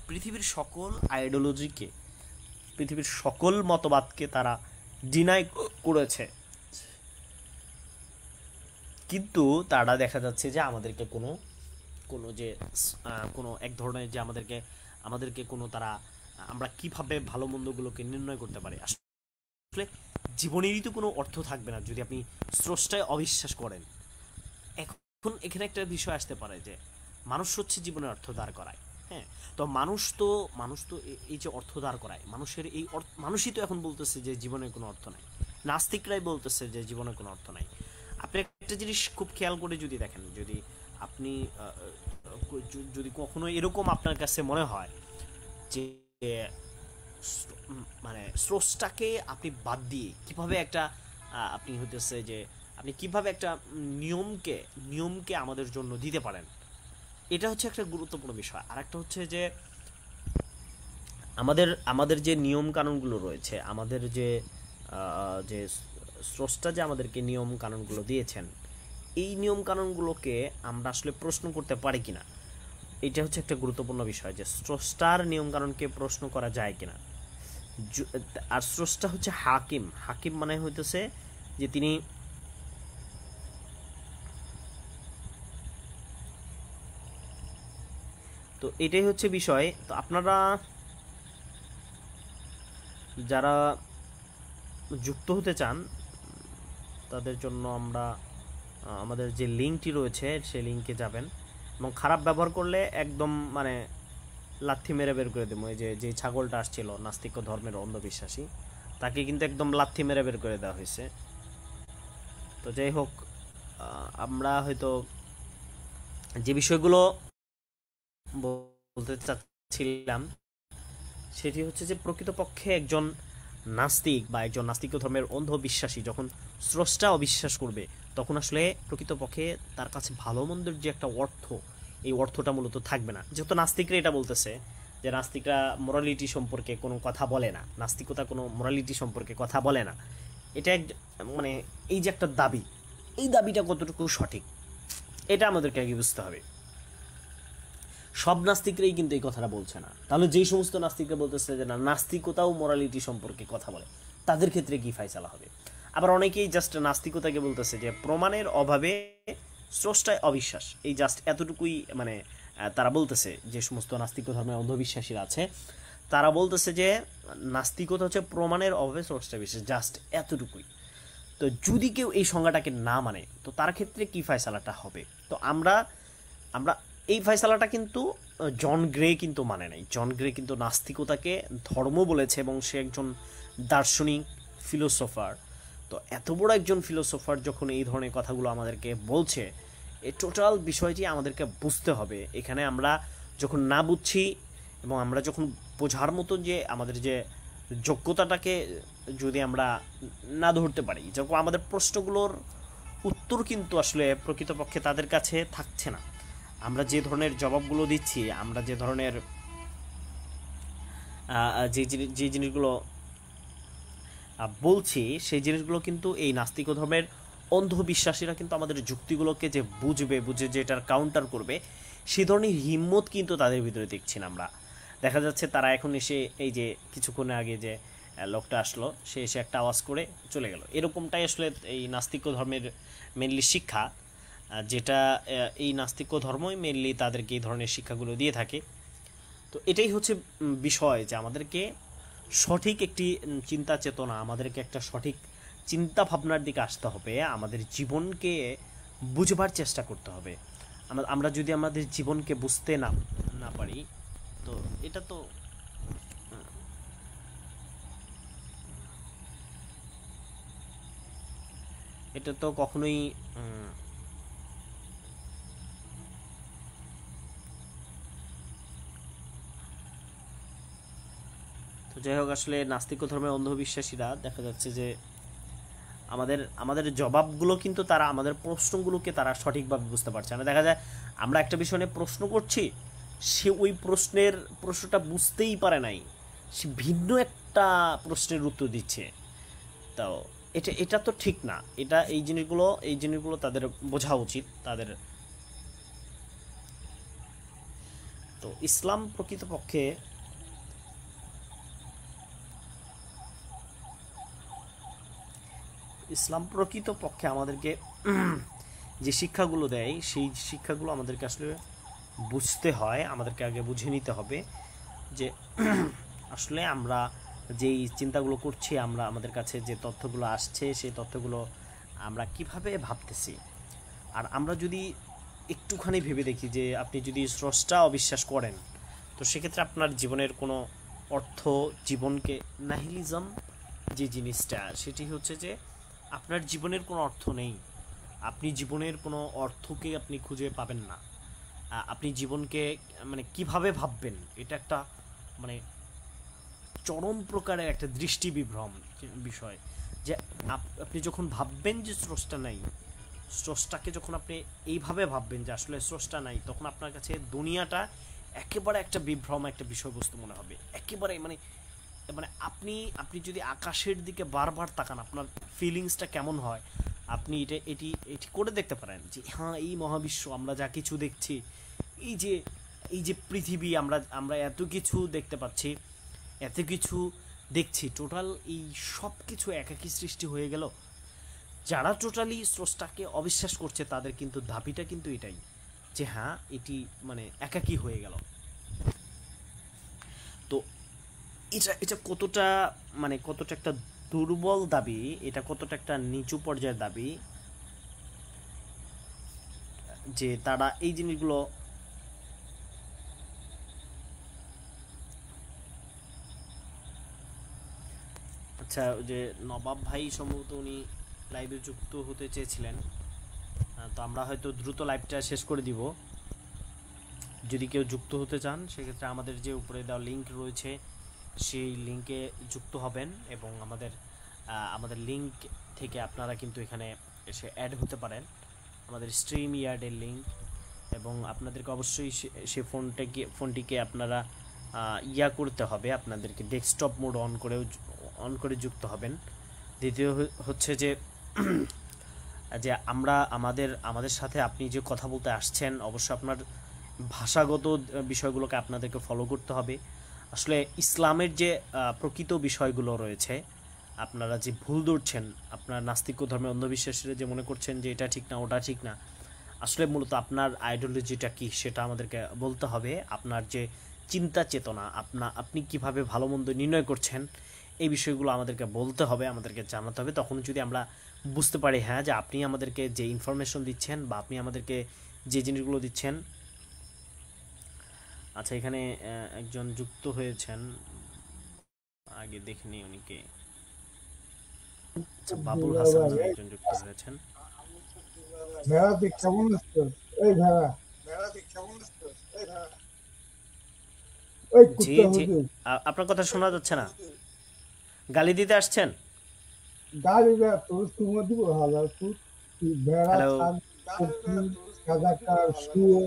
পৃথিবীর সকল আইডিওলজিকে, পৃথিবীর সকল মতবাদকে তারা ডিনাই করেছে। কিন্তু তারা দেখা যাচ্ছে যে আমাদেরকে কোনো এক ধরনের যে আমাদেরকে কোনো তারা আমরা কিভাবে ভালো মন্দগুলোকে নির্ণয় করতে পারি। আসলে জীবনেরই তো কোনো অর্থ থাকবে না যদি আপনি স্রষ্টায় অবিশ্বাস করেন। এখন এখানে একটা বিষয় আসতে পারে যে মানুষ হচ্ছে জীবনের অর্থ দাঁড় করায়। হ্যাঁ, তো মানুষ তো এই যে অর্থ দাঁড় করায়, মানুষই তো এখন বলতেছে যে জীবনের কোনো অর্থ নাই। নাস্তিকরাই বলতেছে যে জীবনের কোনো অর্থ নাই। আপনি একটা জিনিস খুব খেয়াল করে যদি দেখেন, যদি আপনি যদি কখনো এরকম আপনার কাছে মনে হয় যে মানে স্রষ্টাকে আপনি বাদ দিয়ে কিভাবে একটা আপনি হইতেছে যে আপনি কিভাবে একটা নিয়মকে আমাদের জন্য দিতে পারেন, এটা হচ্ছে একটা গুরুত্বপূর্ণ বিষয়। আর একটা হচ্ছে যে আমাদের আমাদের যে নিয়ম কানুনগুলো রয়েছে, আমাদের যে স্রষ্টা যে আমাদেরকে নিয়ম কানুনগুলো দিয়েছেন, এই নিয়ম কানুনগুলোকে আমরা আসলে প্রশ্ন করতে পারি কিনা, এটা হচ্ছে একটা গুরুত্বপূর্ণ বিষয়, যে স্রষ্টার নিয়ম কানুনকে প্রশ্ন করা যায় কিনা। আর স্রষ্টা হচ্ছে হাকিম। হাকিম মানে হইতেছে যে তিনি তো এটাই হচ্ছে বিষয়। তো আপনারা যারা যুক্ত হতে চান তাদের জন্য আমরা আমাদের যে লিঙ্কটি রয়েছে সেই লিঙ্কে যাবেন, এবং খারাপ ব্যবহার করলে একদম মানে লাথি মেরে বের করে দেবো। এই যে ছাগলটা আসছিল নাস্তিক ধর্মের অন্ধবিশ্বাসী, তাকে কিন্তু একদম লাথি মেরে বের করে দেওয়া হয়েছে। তো যাই হোক, আমরা হয়তো যে বিষয়গুলো বলতে চাচ্ছিলাম সেটি হচ্ছে যে প্রকৃতপক্ষে একজন নাস্তিক বা একজন নাস্তিক ধর্মের অন্ধবিশ্বাসী যখন স্রষ্টা অবিশ্বাস করবে, তখন আসলে প্রকৃতপক্ষে তার কাছে ভালো মন্দের যে একটা অর্থ, এই অর্থটা মূলত থাকবে না। যেহেতু নাস্তিকরা এটা বলতেছে যে নাস্তিকরা মোরালিটি সম্পর্কে কোনো কথা বলে না, নাস্তিকতা কোনো মোরালিটি সম্পর্কে কথা বলে না, এটা মানে এই যে একটা দাবি, এই দাবিটা কতটুকু সঠিক এটা আমাদেরকে আগে বুঝতে হবে। সব নাস্তিকরাই কিন্তু এই কথাটা বলছে না। তাহলে যেই সমস্ত নাস্তিকরা বলতেছে যে না, নাস্তিকতাও মোরালিটি সম্পর্কে কথা বলে, তাদের ক্ষেত্রে কি ফাইসালা হবে? আবার অনেকেই জাস্ট নাস্তিকতাকে বলতেছে যে প্রমাণের অভাবে স্রষ্টায় অবিশ্বাস, এই জাস্ট এতটুকুই মানে তারা বলতেছে। যে সমস্ত নাস্তিক ধর্মের অন্ধবিশ্বাসীরা আছে তারা বলতেছে যে নাস্তিকতা হচ্ছে প্রমাণের অভাবে স্রষ্টায় বিশ্বাস, জাস্ট এতটুকুই। তো যদি কেউ এই সংজ্ঞাটাকে না মানে, তো তার ক্ষেত্রে কি ফয়সালাটা হবে? তো আমরা আমরা এই ফয়সালাটা কিন্তু জন গ্রে কিন্তু মানে নাই। জন গ্রে কিন্তু নাস্তিকতাকে ধর্ম বলেছে, এবং সে একজন দার্শনিক ফিলোসোফার। তো এত বড় একজন ফিলোসোফার যখন এই ধরনের কথাগুলো আমাদেরকে বলছে, এই টোটাল বিষয়টি আমাদেরকে বুঝতে হবে। এখানে আমরা যখন না বুঝছি এবং আমরা যখন বোঝার মতো যে আমাদের যে যোগ্যতাটাকে যদি আমরা না ধরতে পারি, যখন আমাদের প্রশ্নগুলোর উত্তর কিন্তু আসলে প্রকৃতপক্ষে তাদের কাছে থাকছে না, আমরা যে ধরনের জবাবগুলো দিচ্ছি, আমরা যে ধরনের যে জিনিসগুলো বলছি, সেই জিনিসগুলো কিন্তু এই নাস্তিক ধর্মের অন্ধবিশ্বাসীরা কিন্তু আমাদের যুক্তিগুলোকে যে বুঝে যে এটার কাউন্টার করবে, সেই ধরনের হিম্মত কিন্তু তাদের ভিতরে দেখছি না আমরা। দেখা যাচ্ছে তারা এখন এসে এই যে কিছুক্ষণ আগে যে লোকটা আসলো, সে এসে একটা আওয়াজ করে চলে গেল, এরকমটাই আসলে এই নাস্তিক ধর্মের মেনলি শিক্ষা, যেটা এই নাস্তিক ধর্মই মেনলি তাদেরকে এই ধরনের শিক্ষাগুলো দিয়ে থাকে। তো এটাই হচ্ছে বিষয়, যে আমাদেরকে সঠিক একটি চিন্তা চেতনা, আমাদেরকে একটা সঠিক চিন্তা ভাবনার দিকে আসতে হবে, আমাদের জীবনকে বুঝবার চেষ্টা করতে হবে। আমরা যদি আমাদের জীবনকে বুঝতে না না পারি, তো এটা তো কখনোই তো যাই হোক, আসলে নাস্তিক ধর্মের অন্ধবিশ্বাসীরা দেখা যাচ্ছে যে আমাদের আমাদের জবাবগুলো কিন্তু তারা, আমাদের প্রশ্নগুলোকে তারা সঠিকভাবে বুঝতে পারছে না। দেখা যায় আমরা একটা বিষয় নিয়ে প্রশ্ন করছি, সে ওই প্রশ্নটা বুঝতেই পারে নাই, সে ভিন্ন একটা প্রশ্নের উত্তর দিচ্ছে। তো এটা তো ঠিক না। এই জিনিসগুলো তাদের বোঝা উচিত তাদের। তো ইসলাম প্রকৃতপক্ষে আমাদেরকে যে শিক্ষাগুলো দেয়, সেই শিক্ষাগুলো আমাদেরকে আসলে বুঝতে হয়, আমাদেরকে আগে বুঝে নিতে হবে যে আসলে আমরা যেই চিন্তাগুলো করছি, আমাদের কাছে যে তথ্যগুলো আসছে, সেই তথ্যগুলো আমরা কিভাবে ভাবতেছি। আর আমরা যদি একটুখানি ভেবে দেখি যে আপনি যদি স্রষ্টা অবিশ্বাস করেন, তো সেক্ষেত্রে আপনার জীবনের কোনো অর্থ, জীবনকে নাহিলিজম যে জিনিসটা, সেটি হচ্ছে যে আপনার জীবনের কোনো অর্থ নেই। আপনি জীবনের কোনো অর্থকে আপনি খুঁজে পাবেন না। আপনি জীবনকে মানে কিভাবে ভাববেন, এটা একটা মানে চরম প্রকারের একটা দৃষ্টি বিভ্রম বিষয়। যে আপনি যখন ভাববেন যে স্রষ্টা নাই, স্রষ্টাকে যখন আপনি এইভাবে ভাববেন যে আসলে স্রষ্টা নাই, তখন আপনার কাছে দুনিয়াটা একেবারে একটা বিভ্রম একটা বিষয়বস্তু মনে হবে। একেবারে মানে মানে আপনি আপনি যদি আকাশের দিকে বারবার তাকান, আপনার ফিলিংসটা কেমন হয় আপনি এটি করে দেখতে পারেন যে হ্যাঁ, এই মহাবিশ্ব আমরা যা কিছু দেখছি, এই যে এই যে পৃথিবী, আমরা আমরা এত কিছু দেখতে পাচ্ছি, এত কিছু দেখছি, টোটাল এই সব কিছু একাকী সৃষ্টি হয়ে গেল। যারা টোটালি স্রষ্টাকে অবিশ্বাস করছে তাদের কিন্তু দাবিটা কিন্তু এটাই যে হ্যাঁ, এটি মানে একাকী হয়ে গেল। তো এটা এটা কতটা মানে কতটা একটা দুর্বল দাবি, এটা কতটা একটা নিচু পর্যায়ের দাবি যে তারা এই জিনিসগুলো। আচ্ছা, ওই যে নবাব ভাই সম্ভবত উনি লাইভে যুক্ত হতে চেয়েছিলেন, তো আমরা হয়তো দ্রুত লাইভটা শেষ করে দিব। যদি কেউ যুক্ত হতে চান সেক্ষেত্রে আমাদের যে উপরে দেওয়া লিঙ্ক রয়েছে সেই লিঙ্কে যুক্ত হবেন, এবং আমাদের আমাদের লিঙ্ক থেকে আপনারা কিন্তু এখানে এসে অ্যাড হতে পারেন, আমাদের স্ট্রিম ইয়ার্ডের লিঙ্ক। এবং আপনাদেরকে অবশ্যই সে ফোনটিকে আপনারা ইয়া করতে হবে, আপনাদেরকে ডেস্কটপ মোড অন করে যুক্ত হবেন। দ্বিতীয় হচ্ছে যে যে আমরা আমাদের সাথে আপনি যে কথা বলতে আসছেন, অবশ্যই আপনার ভাষাগত বিষয়গুলোকে আপনাদেরকে ফলো করতে হবে। আসলে ইসলামের যে প্রকৃত বিষয়গুলো রয়েছে, আপনারা যে ভুল ধরছেন, আপনার নাস্তিক্য ধর্মে অন্ধবিশ্বাসীরা যে মনে করছেন যে এটা ঠিক না ওটা ঠিক না, আসলে মূলত আপনার আইডিওলজিটা কি সেটা আমাদেরকে বলতে হবে। আপনার যে চিন্তা চেতনা, আপনি কিভাবে ভালো মন্দ নির্ণয় করছেন, এই বিষয়গুলো আমাদেরকে বলতে হবে, আমাদেরকে জানাতে হবে। তখন যদি আমরা বুঝতে পারি হ্যাঁ, যে আপনি আমাদেরকে যে ইনফরমেশন দিচ্ছেন বা আপনি আমাদেরকে যে জিনিসগুলো দিচ্ছেন। আচ্ছা, এখানে একজন যুক্ত হয়েছেন, আগে দেখিনি উনিকে। আচ্ছা, বাবুল হাসান নামে একজন যুক্ত হয়েছেন। ভেড়া তুই কেমন আছো? এই ভেড়া, ওই জি কুত্তা জি, হুজুর, আপনার কথা শোনা যাচ্ছে না, গালি দিতে আসছেন? গাড়ি ভেড়া তোর চুমো দিব হালার পুত, তুই ভেড়া হ্যালো। ছাদ কুকুর রাজাকার শুয়ে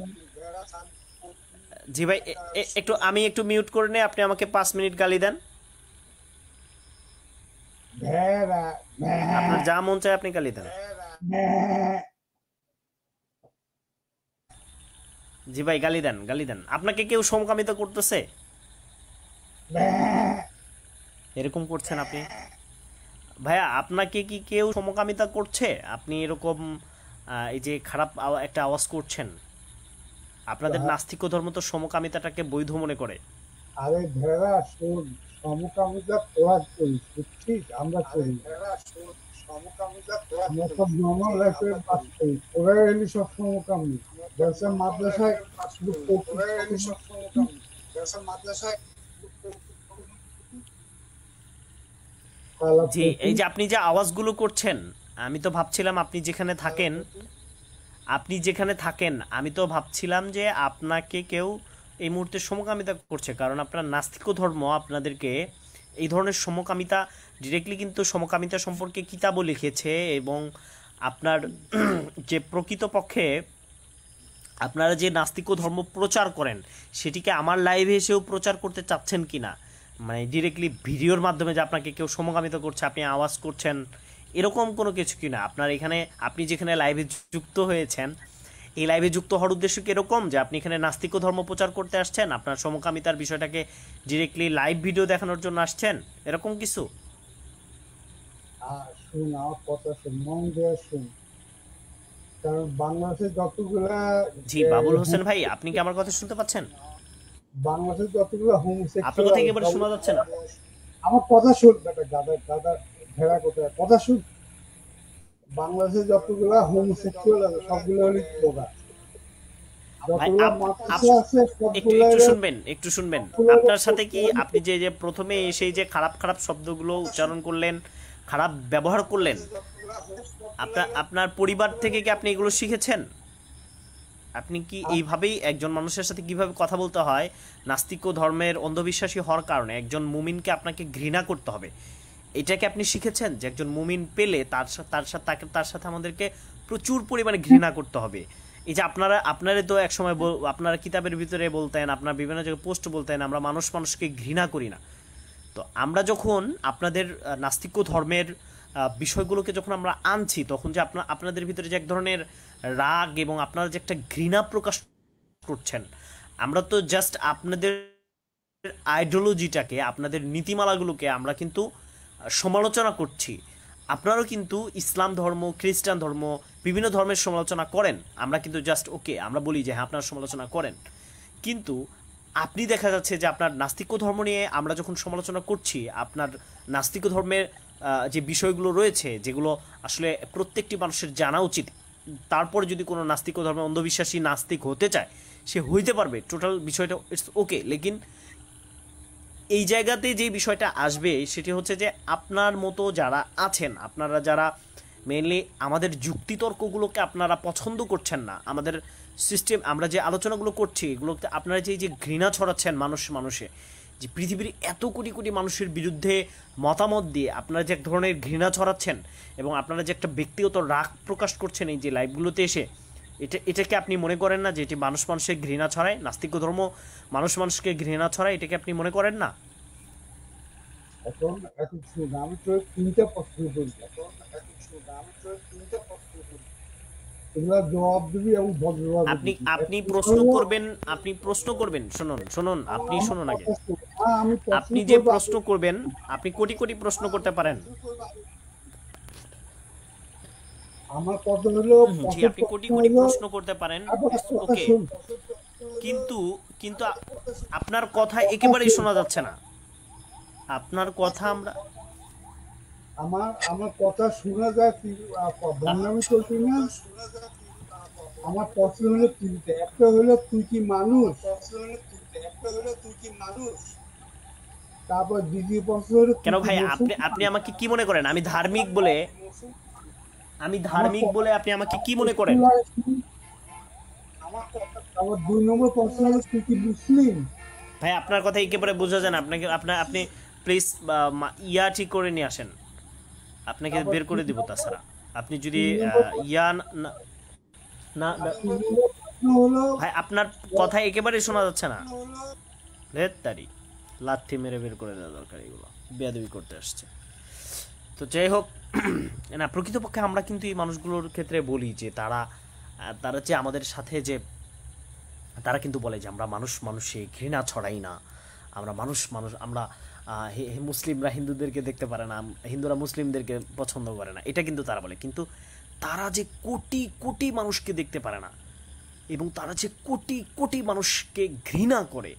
জি ভাই, আমি একটু মিউট করে নেই, আপনি আমাকে 5 মিনিট গালি দেন। ভেড়া আপনার যা মন চায় আপনি গালি দেন। জি ভাই, গালি দেন, গালি দেন। আপনাকে কেউ সমকামিতা করতেছে? এরকম করছেন আপনি? ভাইয়া, আপনাকে কি কেউ সমকামিতা করছে? আপনি এরকম এই যে খারাপ একটা আওয়াজ করছেন। আপনাদের নাস্তিক ধর্ম তো সমকামিতাটাকে বৈধ মনে করে। আরে ভেড়া শোন, সমকামিতা তোরা করিস বুঝছিস, আমরা করি না। আমরা সব নর্মাল লাইফে বাস করি, তোরা এলি সব সমকামী। ব্যবসা মাদ্রাসায় শুধু জি, এই যে আপনি যে আওয়াজগুলো করছেন, আমি তো ভাবছিলাম আপনি যেখানে থাকেন আমি তো ভাবছিলাম যে আপনাকে কেউ এই মুহূর্তে সমকামিতা করছে, কারণ আপনার নাস্তিক ধর্ম আপনাদেরকে এই ধরনের সমকামিতা ডিরেক্টলি কিন্তু সমকামিতা সম্পর্কে কিতাবও লিখেছে। এবং আপনার যে প্রকৃতপক্ষে আপনারা যে নাস্তিক ধর্ম প্রচার করেন সেটিকে আমার লাইভে এসেও প্রচার করতে চাচ্ছেন কিনা, মানে ডিরেক্টলি ভিডিওর মাধ্যমে যে আপনাকে কেউ সমকামিতা করছে, আপনি আওয়াজ করছেন, এরকম কোনো কিছু কিনা। আপনার এখানে আপনি যেখানে লাইভে যুক্ত হয়েছেন, এই লাইভে যুক্ত হওয়ার উদ্দেশ্য কি এরকম যে আপনি এখানে নাস্তিক ধর্ম প্রচার করতে আসছেন, আপনার সমকামিতার বিষয়টাকে ডিরেক্টলি লাইভ ভিডিও দেখানোর জন্য আসছেন, এরকম কিছু? শুন আমার কথা, শুন মন দিয়ে শুন। কারণ বাংলাদেশের যতগুলা জি বাবুল হোসেন ভাই, আপনি কি আমার কথা শুনতে পাচ্ছেন? বাংলাদেশের যতগুলো আপনার হোমোসেক্সুয়াল কথা একেবারে শোনা যাচ্ছে না। আমার কথা শুন বেটা, গাদা গাদা ভেড়া কোথায়, কথা শুন। বাংলাদেশের যতগুলা হোমোসেক্সুয়াল আছে সবগুলো হলো বোগা, ভাই যতগুলা মাদ্রাসা আছে একটু সবগুলো একটু শুনবেন, একটু শুনবেন। আপনার সাথে কি আপনি যে যে প্রথমে এসে যে খারাপ খারাপ শব্দগুলো উচ্চারণ করলেন, খারাপ ব্যবহার করলেন, আপনার পরিবার থেকে কি আপনি এগুলো শিখেছেন? আপনি কি আ- এইভাবেই একজন মানুষের সাথে কিভাবে কথা বলতে হয়, নাস্তিক ও ধর্মের অন্ধবিশ্বাসী হওয়ার কারণে একজন মুমিনকে আপনাকে ঘৃণা করতে হবে, এটাকে আপনি শিখেছেন? যে একজন মুমিন পেলে তার সাথে আমাদেরকে প্রচুর পরিমাণে ঘৃণা করতে হবে। এই যে আপনারা তো একসময় আপনারা কিতাবের ভিতরে বলতেন, আপনার বিভিন্ন জায়গায় পোস্ট বলতেন, আমরা মানুষকে ঘৃণা করি না। তো আমরা যখন আপনাদের নাস্তিক্য ধর্মের বিষয়গুলোকে যখন আমরা আনছি, তখন যে আপনাদের ভিতরে যে এক ধরনের রাগ এবং আপনারা যে একটা ঘৃণা প্রকাশ করছেন, আমরা তো জাস্ট আপনাদের আইডিওলজিটাকে, আপনাদের নীতিমালাগুলোকে আমরা কিন্তু সমালোচনা করছি। আপনারাও কিন্তু ইসলাম ধর্ম, খ্রিস্টান ধর্ম, বিভিন্ন ধর্মের সমালোচনা করেন। আমরা কিন্তু জাস্ট ওকে আমরা বলি যে হ্যাঁ আপনারা সমালোচনা করেন, কিন্তু আপনি দেখা যাচ্ছে যে আপনার নাস্তিক্য ধর্ম নিয়ে আমরা যখন সমালোচনা করছি, আপনার নাস্তিক্য ধর্মের যে বিষয়গুলো রয়েছে যেগুলো আসলে প্রত্যেকটি মানুষের জানা উচিত, তারপরে যদি কোনো নাস্তিক্য ধর্মে অন্ধবিশ্বাসী নাস্তিক হতে চায় সে হইতে পারবে, টোটাল বিষয়টা ইটস ওকে। লেকিন এই জায়গাতে যে বিষয়টা আসবে সেটি হচ্ছে যে আপনার মতো যারা আছেন, আপনারা যারা মেইনলি আমাদের যুক্তিতর্কগুলোকে আপনারা পছন্দ করছেন না, আমাদের সিস্টেম, আমরা যে আলোচনাগুলো করছি এগুলোতে আপনারা যে ঘৃণা ছড়াচ্ছেন মানুষে, যে পৃথিবীর এত কোটি কোটি মানুষের বিরুদ্ধে মতামত দিয়ে আপনারা যে এক ধরনের ঘৃণা ছড়াচ্ছেন এবং আপনারা যে একটা ব্যক্তিগত রাগ প্রকাশ করছেন এই যে লাইভগুলোতে এসে, এটাকে আপনি মনে করেন না যে এটি মানুষের ঘৃণা ছড়ায়? নাস্তিক ধর্ম মানুষকে ঘৃণা ছড়ায়, এটাকে আপনি মনে করেন না? এখন এখন শুন, আমি তো তিনটা প্রশ্ন করি, তোমরা জবাব দিবি এবং ভদ্রভাবে আপনি দিবি। আপনি একটা প্রশ্ন হলো করবেন, শুনুন, আপনি আমার শুনুন আগে। কথা শোন, আমি প্রশ্ন আপনি যে করবো প্রশ্ন আগে। করবেন, আপনি কোটি কোটি প্রশ্ন করতে পারেন। আমার কথা হলো, ঠিক, প্রথম আপনি কোটি প্রশ্ন কোটি হলো, প্রশ্ন করতে পারেন, আমার ইটস কথা ওকে। শুন, কিন্তু কিন্তু আপনার কথা একেবারেই শোনা যাচ্ছে না। আপনার কথা আমরা আমার আমার কথা শোনা যায়, তুই বদনামি করবি না। আমার প্রশ্ন হলো তিনটে, একটা হলো তুই কি মানুষ, তারপর দ্বিতীয় প্রশ্ন হলো তুই কেন কি ভাই? আপনি মুসলমান। আপনি আমাকে কি মনে করেন? আমি আমার ধার্মিক বলে আপনি আমাকে কি মনে একটু করেন? লাগে শুনি। আমার 2 নম্বর প্রশ্ন হলো তুই কি মুসলিম। ভাই আপনার কথা একেবারে বোঝা যায় না। আপনি প্লিজ ইয়া ঠিক করে নিয়ে আসেন, আপনাকে তারপর বের করে তিন দিব নম্বর তাছাড়া। আপনি যদি তিন নম্বর প্রশ্ন ইয়া না, না তিন নম্বর প্রশ্ন হলো, ভাই আপনার কথা একেবারে শোনা যাচ্ছে না। তারি লাথি মেরে বের করে দেওয়া দরকার, এগুলো বেয়াদবি করতে আসছে। তো যাই হোক, না প্রকৃতপক্ষে আমরা কিন্তু এই মানুষগুলোর ক্ষেত্রে বলি যে তারা যে আমাদের সাথে যে তারা কিন্তু বলে যে আমরা মানুষে ঘৃণা ছড়াই না, আমরা আমরা মুসলিমরা হিন্দুদেরকে দেখতে পারে না, হিন্দুরা মুসলিমদেরকে পছন্দ করে না, এটা কিন্তু তারা বলে। কিন্তু তারা যে কোটি কোটি মানুষকে দেখতে পারে না এবং তারা যে কোটি কোটি মানুষকে ঘৃণা করে,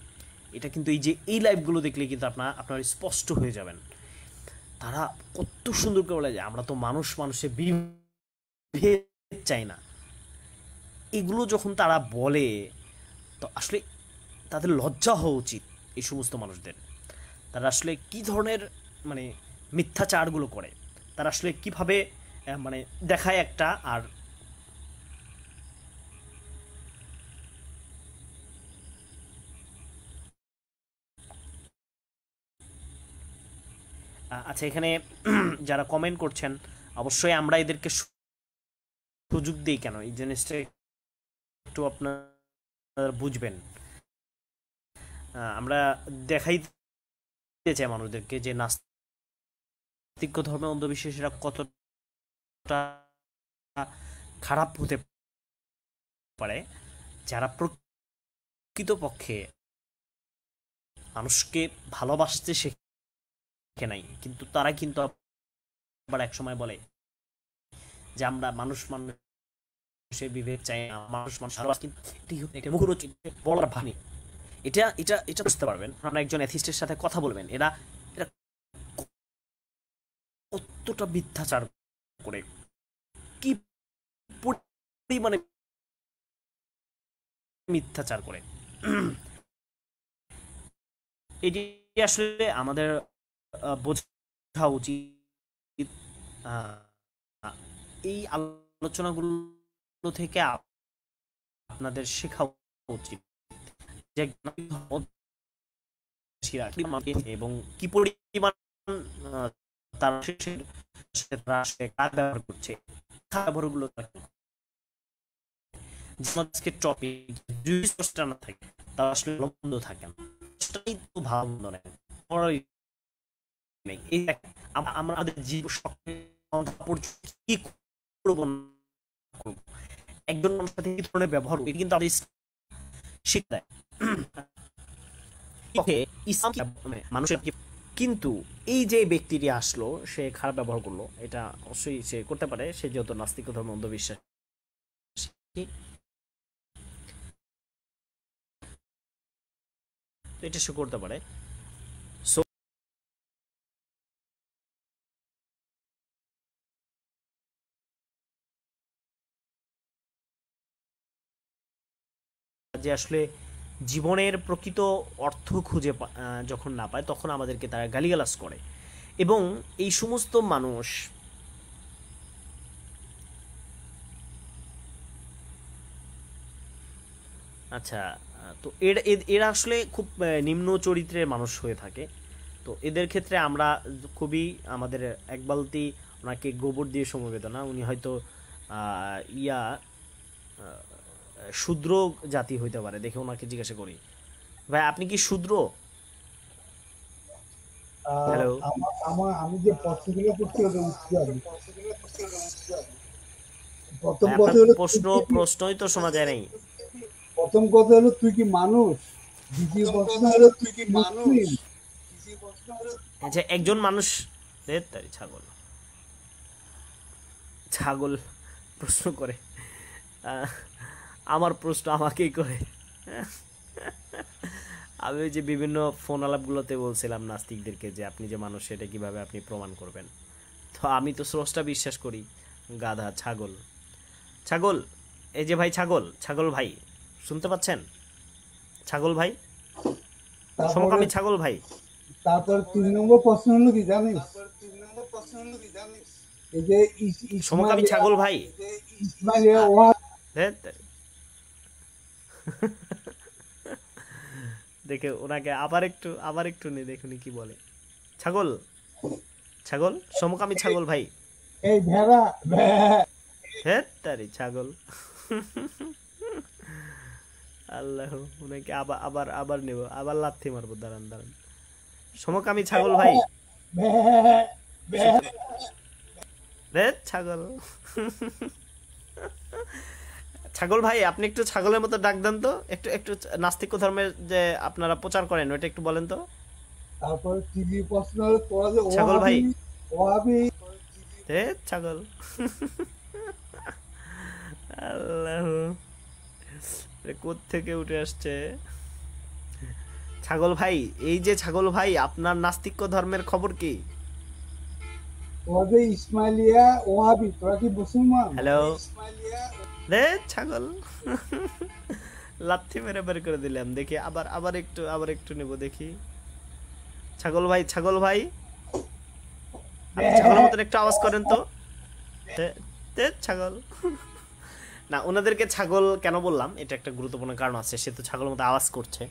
এটা কিন্তু এই লাইভগুলো দেখলে কিন্তু আপনার স্পষ্ট হয়ে যাবেন। তারা কত সুন্দর করে বলে যে আমরা তো মানুষে বিভেদ চাই না। এগুলো যখন তারা বলে, তো আসলে তাদের লজ্জা হওয়া উচিত এই সমস্ত মানুষদের। তারা আসলে কি ধরনের মানে মিথ্যাচারগুলো করে, তারা আসলে কিভাবে মানে দেখায় একটা। আর আচ্ছা, এখানে যারা কমেন্ট করছেন, অবশ্যই আমরা এদেরকে সুযোগ দিই কেন, এই জিনিসটা একটু আপনার বুঝবেন। আমরা দেখাইতে চাই মানুষদেরকে যে নাস্তিক ধর্মে অন্ধবিশ্বাসীরা কতটা খারাপ হতে পারে, যারা প্রকৃতপক্ষে মানুষকে ভালোবাসতে শেখে নাই, কিন্তু তারা কিন্তু আবার এক সময় বলে যে আমরা মানুষের বিভেদ চাই না, মানুষ ভালোবাসে। কিন্তু এটা মুখরোচক বলার ভানি, এটা এটা এটা বুঝতে পারবেন আপনার একজন অ্যাথিস্টের সাথে কথা বলবেন, এরা এরা কতটা মিথ্যাচার করে, কি পরিমাণে মিথ্যাচার করে। এটি আসলে আমাদের বোঝা উচিত। এই আলোচনাগুলো থেকে আপনাদের শেখা উচিত যে এবং কি পরিমাণ তারা কার ব্যবহার করছে, ব্যবহারগুলো আজকে টপিক যদি না থাকে তা আসলে বন্ধ থাকে না, সেটাই তো ভালো মন্দ নেই। আমাদের কি করব একজন মানুষের সাথে কি ধরনের ব্যবহার করব, কিন্তু আমাদের শিখতে মানুষের। কিন্তু এই যে ব্যক্তিটি আসলো, সে খারাপ ব্যবহার করলো, এটা অবশ্যই সে করতে পারে, সে যেহেতু নাস্তিক ধর্ম অন্ধবিশ্বাস, এটা সে করতে পারে। যে আসলে জীবনের প্রকৃত অর্থ খুঁজে যখন না পায়, তখন আমাদেরকে তারা গালিগালাজ করে। এবং এই সমস্ত মানুষ আচ্ছা, তো এরা আসলে খুব নিম্ন চরিত্রের মানুষ হয়ে থাকে। তো এদের ক্ষেত্রে আমরা খুবই আমাদের এক বালতি ওনাকে গোবর দিয়ে সমবেদনা, উনি হয়তো ইয়া শূদ্র জাতি হইতে পারে, দেখে ওনাকে জিজ্ঞাসা করি, ভাই আপনি কি শূদ্র? হ্যালো, আমি যে প্রশ্নগুলো করছি ওটা উত্তর আমি। প্রথম ভাই আপনার কথা হলো প্রশ্নই তো শোনা যায় নাই। প্রথম কথা হলো তুই কি মানুষ, দ্বিতীয় প্রশ্ন হলো তুই কি মুসলিম। আচ্ছা, একজন মানুষ ছাগল ছাগল প্রশ্ন করে, আমার প্রশ্ন আমাকেই করে। আমি ওই যে বিভিন্ন ফোন আলাপগুলোতে বলছিলাম নাস্তিকদেরকে যে আপনি যে মানুষ সেটা কিভাবে আপনি প্রমাণ করবেন। তো আমি তো স্রষ্টা বিশ্বাস করি। গাধা, ছাগল ছাগল এই যে ভাই, ছাগল ছাগল ভাই, শুনতে পাচ্ছেন? ছাগল ভাই, সমকামী ছাগল ভাই। তারপর 3 নম্বর প্রশ্ন হলো কি জানিস? এই যে সমকামী ছাগল ভাই, ইসমাইলিয়া ওয়া দেখে ওনাকে আবার একটু নেই, দেখুন কি বলে। ছাগল ছাগল সমকামী ছাগল ভাই। এই ভেড়া হ্যাঁ তারি ছাগল। আল্লাহ, ওনাকে আবার আবার আবার নেব, আবার লাথি মারবো, দাঁড়ান দাঁড়ান। সমকামী ছাগল ভাই, ছাগল ছাগল ভাই, আপনি একটু ছাগলের মতো ডাক দেন তো, একটু একটু নাস্তিক ধর্মের যে আপনারা প্রচার করেন ওটা একটু বলেন তো। তারপর তৃতীয় প্রশ্ন হলো তোরা যে ছাগল ভাই, ওয়াহাবি ছাগল। আল্লাহ, কোত্থেকে উঠে আসছে ছাগল ভাই। এই যে ছাগল ভাই, আপনার নাস্তিক ধর্মের খবর কি? তোরা যে ইসমাইলিয়া ওয়াহাবি, তোরা কি মুসলমান? হ্যালো, ছাগল। লাথি মেরে বের করে দিলাম, দেখি আবার একটু নেব, দেখি। ছাগল ভাই, ছাগল ভাই, আপনি ছাগলের মতন একটু আওয়াজ করেন তো। ছাগল না, ওনাদেরকে ছাগল কেন বললাম, এটা একটা গুরুত্বপূর্ণ কারণ আছে। সে তো ছাগলের মতো আওয়াজ করছে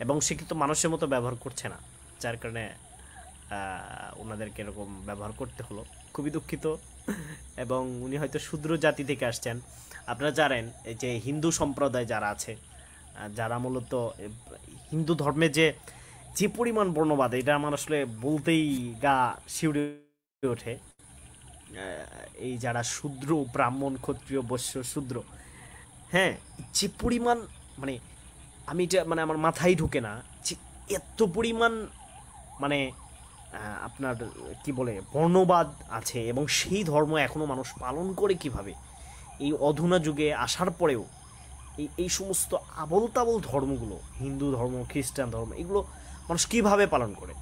এবং সে কিন্তু মানুষের মতো ব্যবহার করছে না, যার কারণে ওনাদেরকে এরকম ব্যবহার করতে হলো। খুবই দুঃখিত। এবং উনি হয়তো শূদ্র জাতি থেকে আসছেন। আপনারা জানেন এই যে হিন্দু সম্প্রদায় যারা আছে, যারা মূলত হিন্দু ধর্মে যে যে পরিমাণ বর্ণবাদ, এটা আমার আসলে বলতেই গা শিউরে ওঠে। এই যারা শূদ্র, ব্রাহ্মণ, ক্ষত্রিয়, বৈশ্য, শূদ্র, হ্যাঁ, যে পরিমাণ, মানে আমি এটা মানে আমার মাথায় ঢুকে না যে এত পরিমাণ মানে আপনার কি বলে বর্ণবাদ আছে, এবং সেই ধর্ম এখনো মানুষ পালন করে কিভাবে। এই অধুনা যুগে আসার পরেও এই সমস্ত আবল তাবল ধর্মগুলো, হিন্দু ধর্ম, খ্রিস্টান ধর্ম, এগুলো মানুষ কিভাবে পালন করে।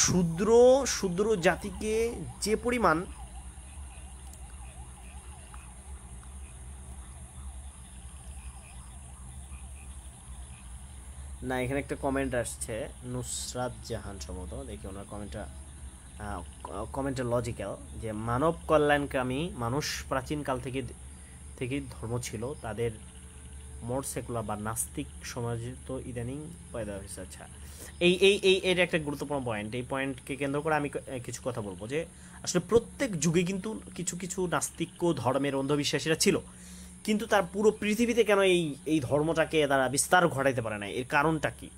শূদ্র শূদ্র জাতিকে যে পরিমাণ, না এখানে একটা কমেন্ট আসছে নুসরাত জাহান সম্ভবত, দেখি ওনার কমেন্টটা। কমেন্টে লজিক্যাল যে মানব কল্যাণকামী মানুষ প্রাচীনকাল থেকে থেকেই ধর্ম ছিল, তাদের মোর সেকুলার বা নাস্তিক সমাজ তো ইদানিং পয়দা হয়েছে। আচ্ছা, এটা একটা গুরুত্বপূর্ণ পয়েন্ট। এই পয়েন্টকে কেন্দ্র করে আমি কিছু কথা বলবো যে আসলে প্রত্যেক যুগে কিন্তু কিছু কিছু নাস্তিক্য ধর্মের অন্ধবিশ্বাসীরা ছিল, কিন্তু তার পুরো পৃথিবীতে কেন এই ধর্মটাকে তারা বিস্তার ঘটাইতে পারে না, এর কারণটা কি?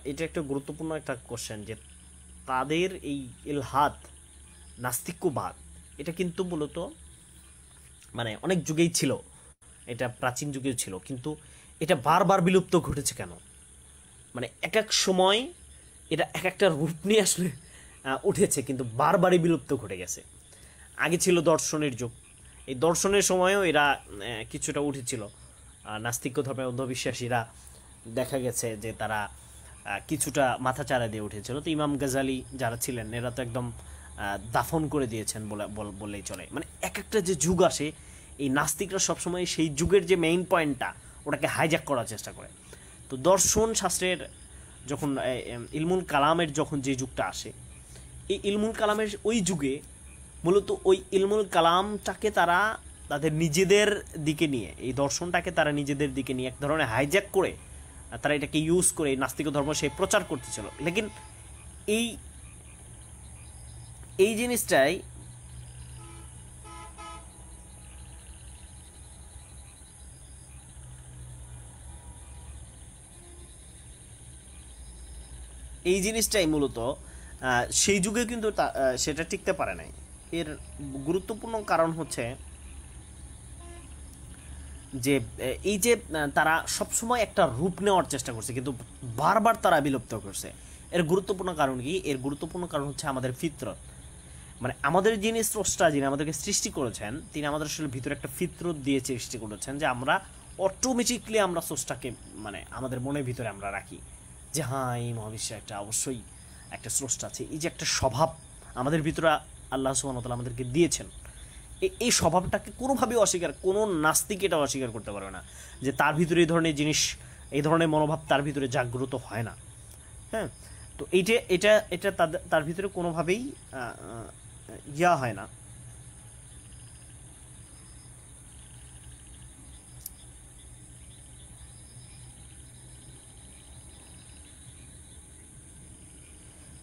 এটা একটা গুরুত্বপূর্ণ একটা কোশ্চেন যে তাদের এই ইলহাদ নাস্তিক্যবাদ এটা কিন্তু মূলত মানে অনেক যুগেই ছিল, এটা প্রাচীন যুগেও ছিল, কিন্তু এটা বারবার বিলুপ্ত ঘটেছে কেন? মানে এক এক সময় এটা এক একটা রূপ নিয়ে আসলে উঠেছে, কিন্তু বারবারই বিলুপ্ত ঘটে গেছে। আগে ছিল দর্শনের যুগ, এই দর্শনের সময়ও এরা কিছুটা উঠেছিল। নাস্তিক্য ধর্মের অন্ধবিশ্বাসীরা দেখা গেছে যে তারা কিছুটা মাথাচাড়া দিয়ে উঠেছিল। তো ইমাম গাজালি যারা ছিলেন এরা তো একদম দাফন করে দিয়েছেন বললেই চলে। মানে এক একটা যে যুগ আসে, এই নাস্তিকরা সবসময় সেই যুগের যে মেইন পয়েন্টটা ওটাকে হাইজ্যাক করার চেষ্টা করে। তো দর্শন শাস্ত্রের যখন ইলমুল কালামের যখন যে যুগটা আসে, এই ইলমুল কালামের ওই যুগে মূলত ওই ইলমুল কালামটাকে তারা তাদের নিজেদের দিকে নিয়ে, এই দর্শনটাকে তারা নিজেদের দিকে নিয়ে এক ধরনের হাইজ্যাক করে তারা এটাকে ইউজ করে নাস্তিক ধর্ম সে প্রচার করতেছিল। লেকিন এই এই জিনিসটাই এই জিনিসটাই মূলত সেই যুগে কিন্তু সেটা টিকতে পারে নাই। এর গুরুত্বপূর্ণ কারণ হচ্ছে যে এই যে তারা সবসময় একটা রূপ নেওয়ার চেষ্টা করছে, কিন্তু বারবার তারা বিলুপ্ত করছে। এর গুরুত্বপূর্ণ কারণ কি? এর গুরুত্বপূর্ণ কারণ হচ্ছে আমাদের ফিতরত। মানে আমাদের যিনি স্রষ্টা, যিনি আমাদেরকে সৃষ্টি করেছেন, তিনি আমাদের আসলে ভিতরে একটা ফিতরত দিয়ে সৃষ্টি করেছেন যে আমরা অটোমেটিকলি আমরা স্রষ্টাকে মানে আমাদের মনের ভিতরে আমরা রাখি যে হ্যাঁ এই মহাবিশ্বে একটা অবশ্যই একটা স্রষ্টা আছে। এই যে একটা স্বভাব আমাদের ভিতরে আল্লাহ সুবহানাহু ওয়া তাআলা আমাদেরকে দিয়েছেন, এই স্বভাবটাকে কোনোভাবেই অস্বীকার, কোনো নাস্তিক এটা অস্বীকার করতে পারবে না যে তার ভিতরে এই ধরনের জিনিস, এই ধরনের মনোভাব তার ভিতরে জাগ্রত হয় না। হ্যাঁ, তো এইটা এটা এটা তার ভিতরে কোনোভাবেই ইয়া হয় না।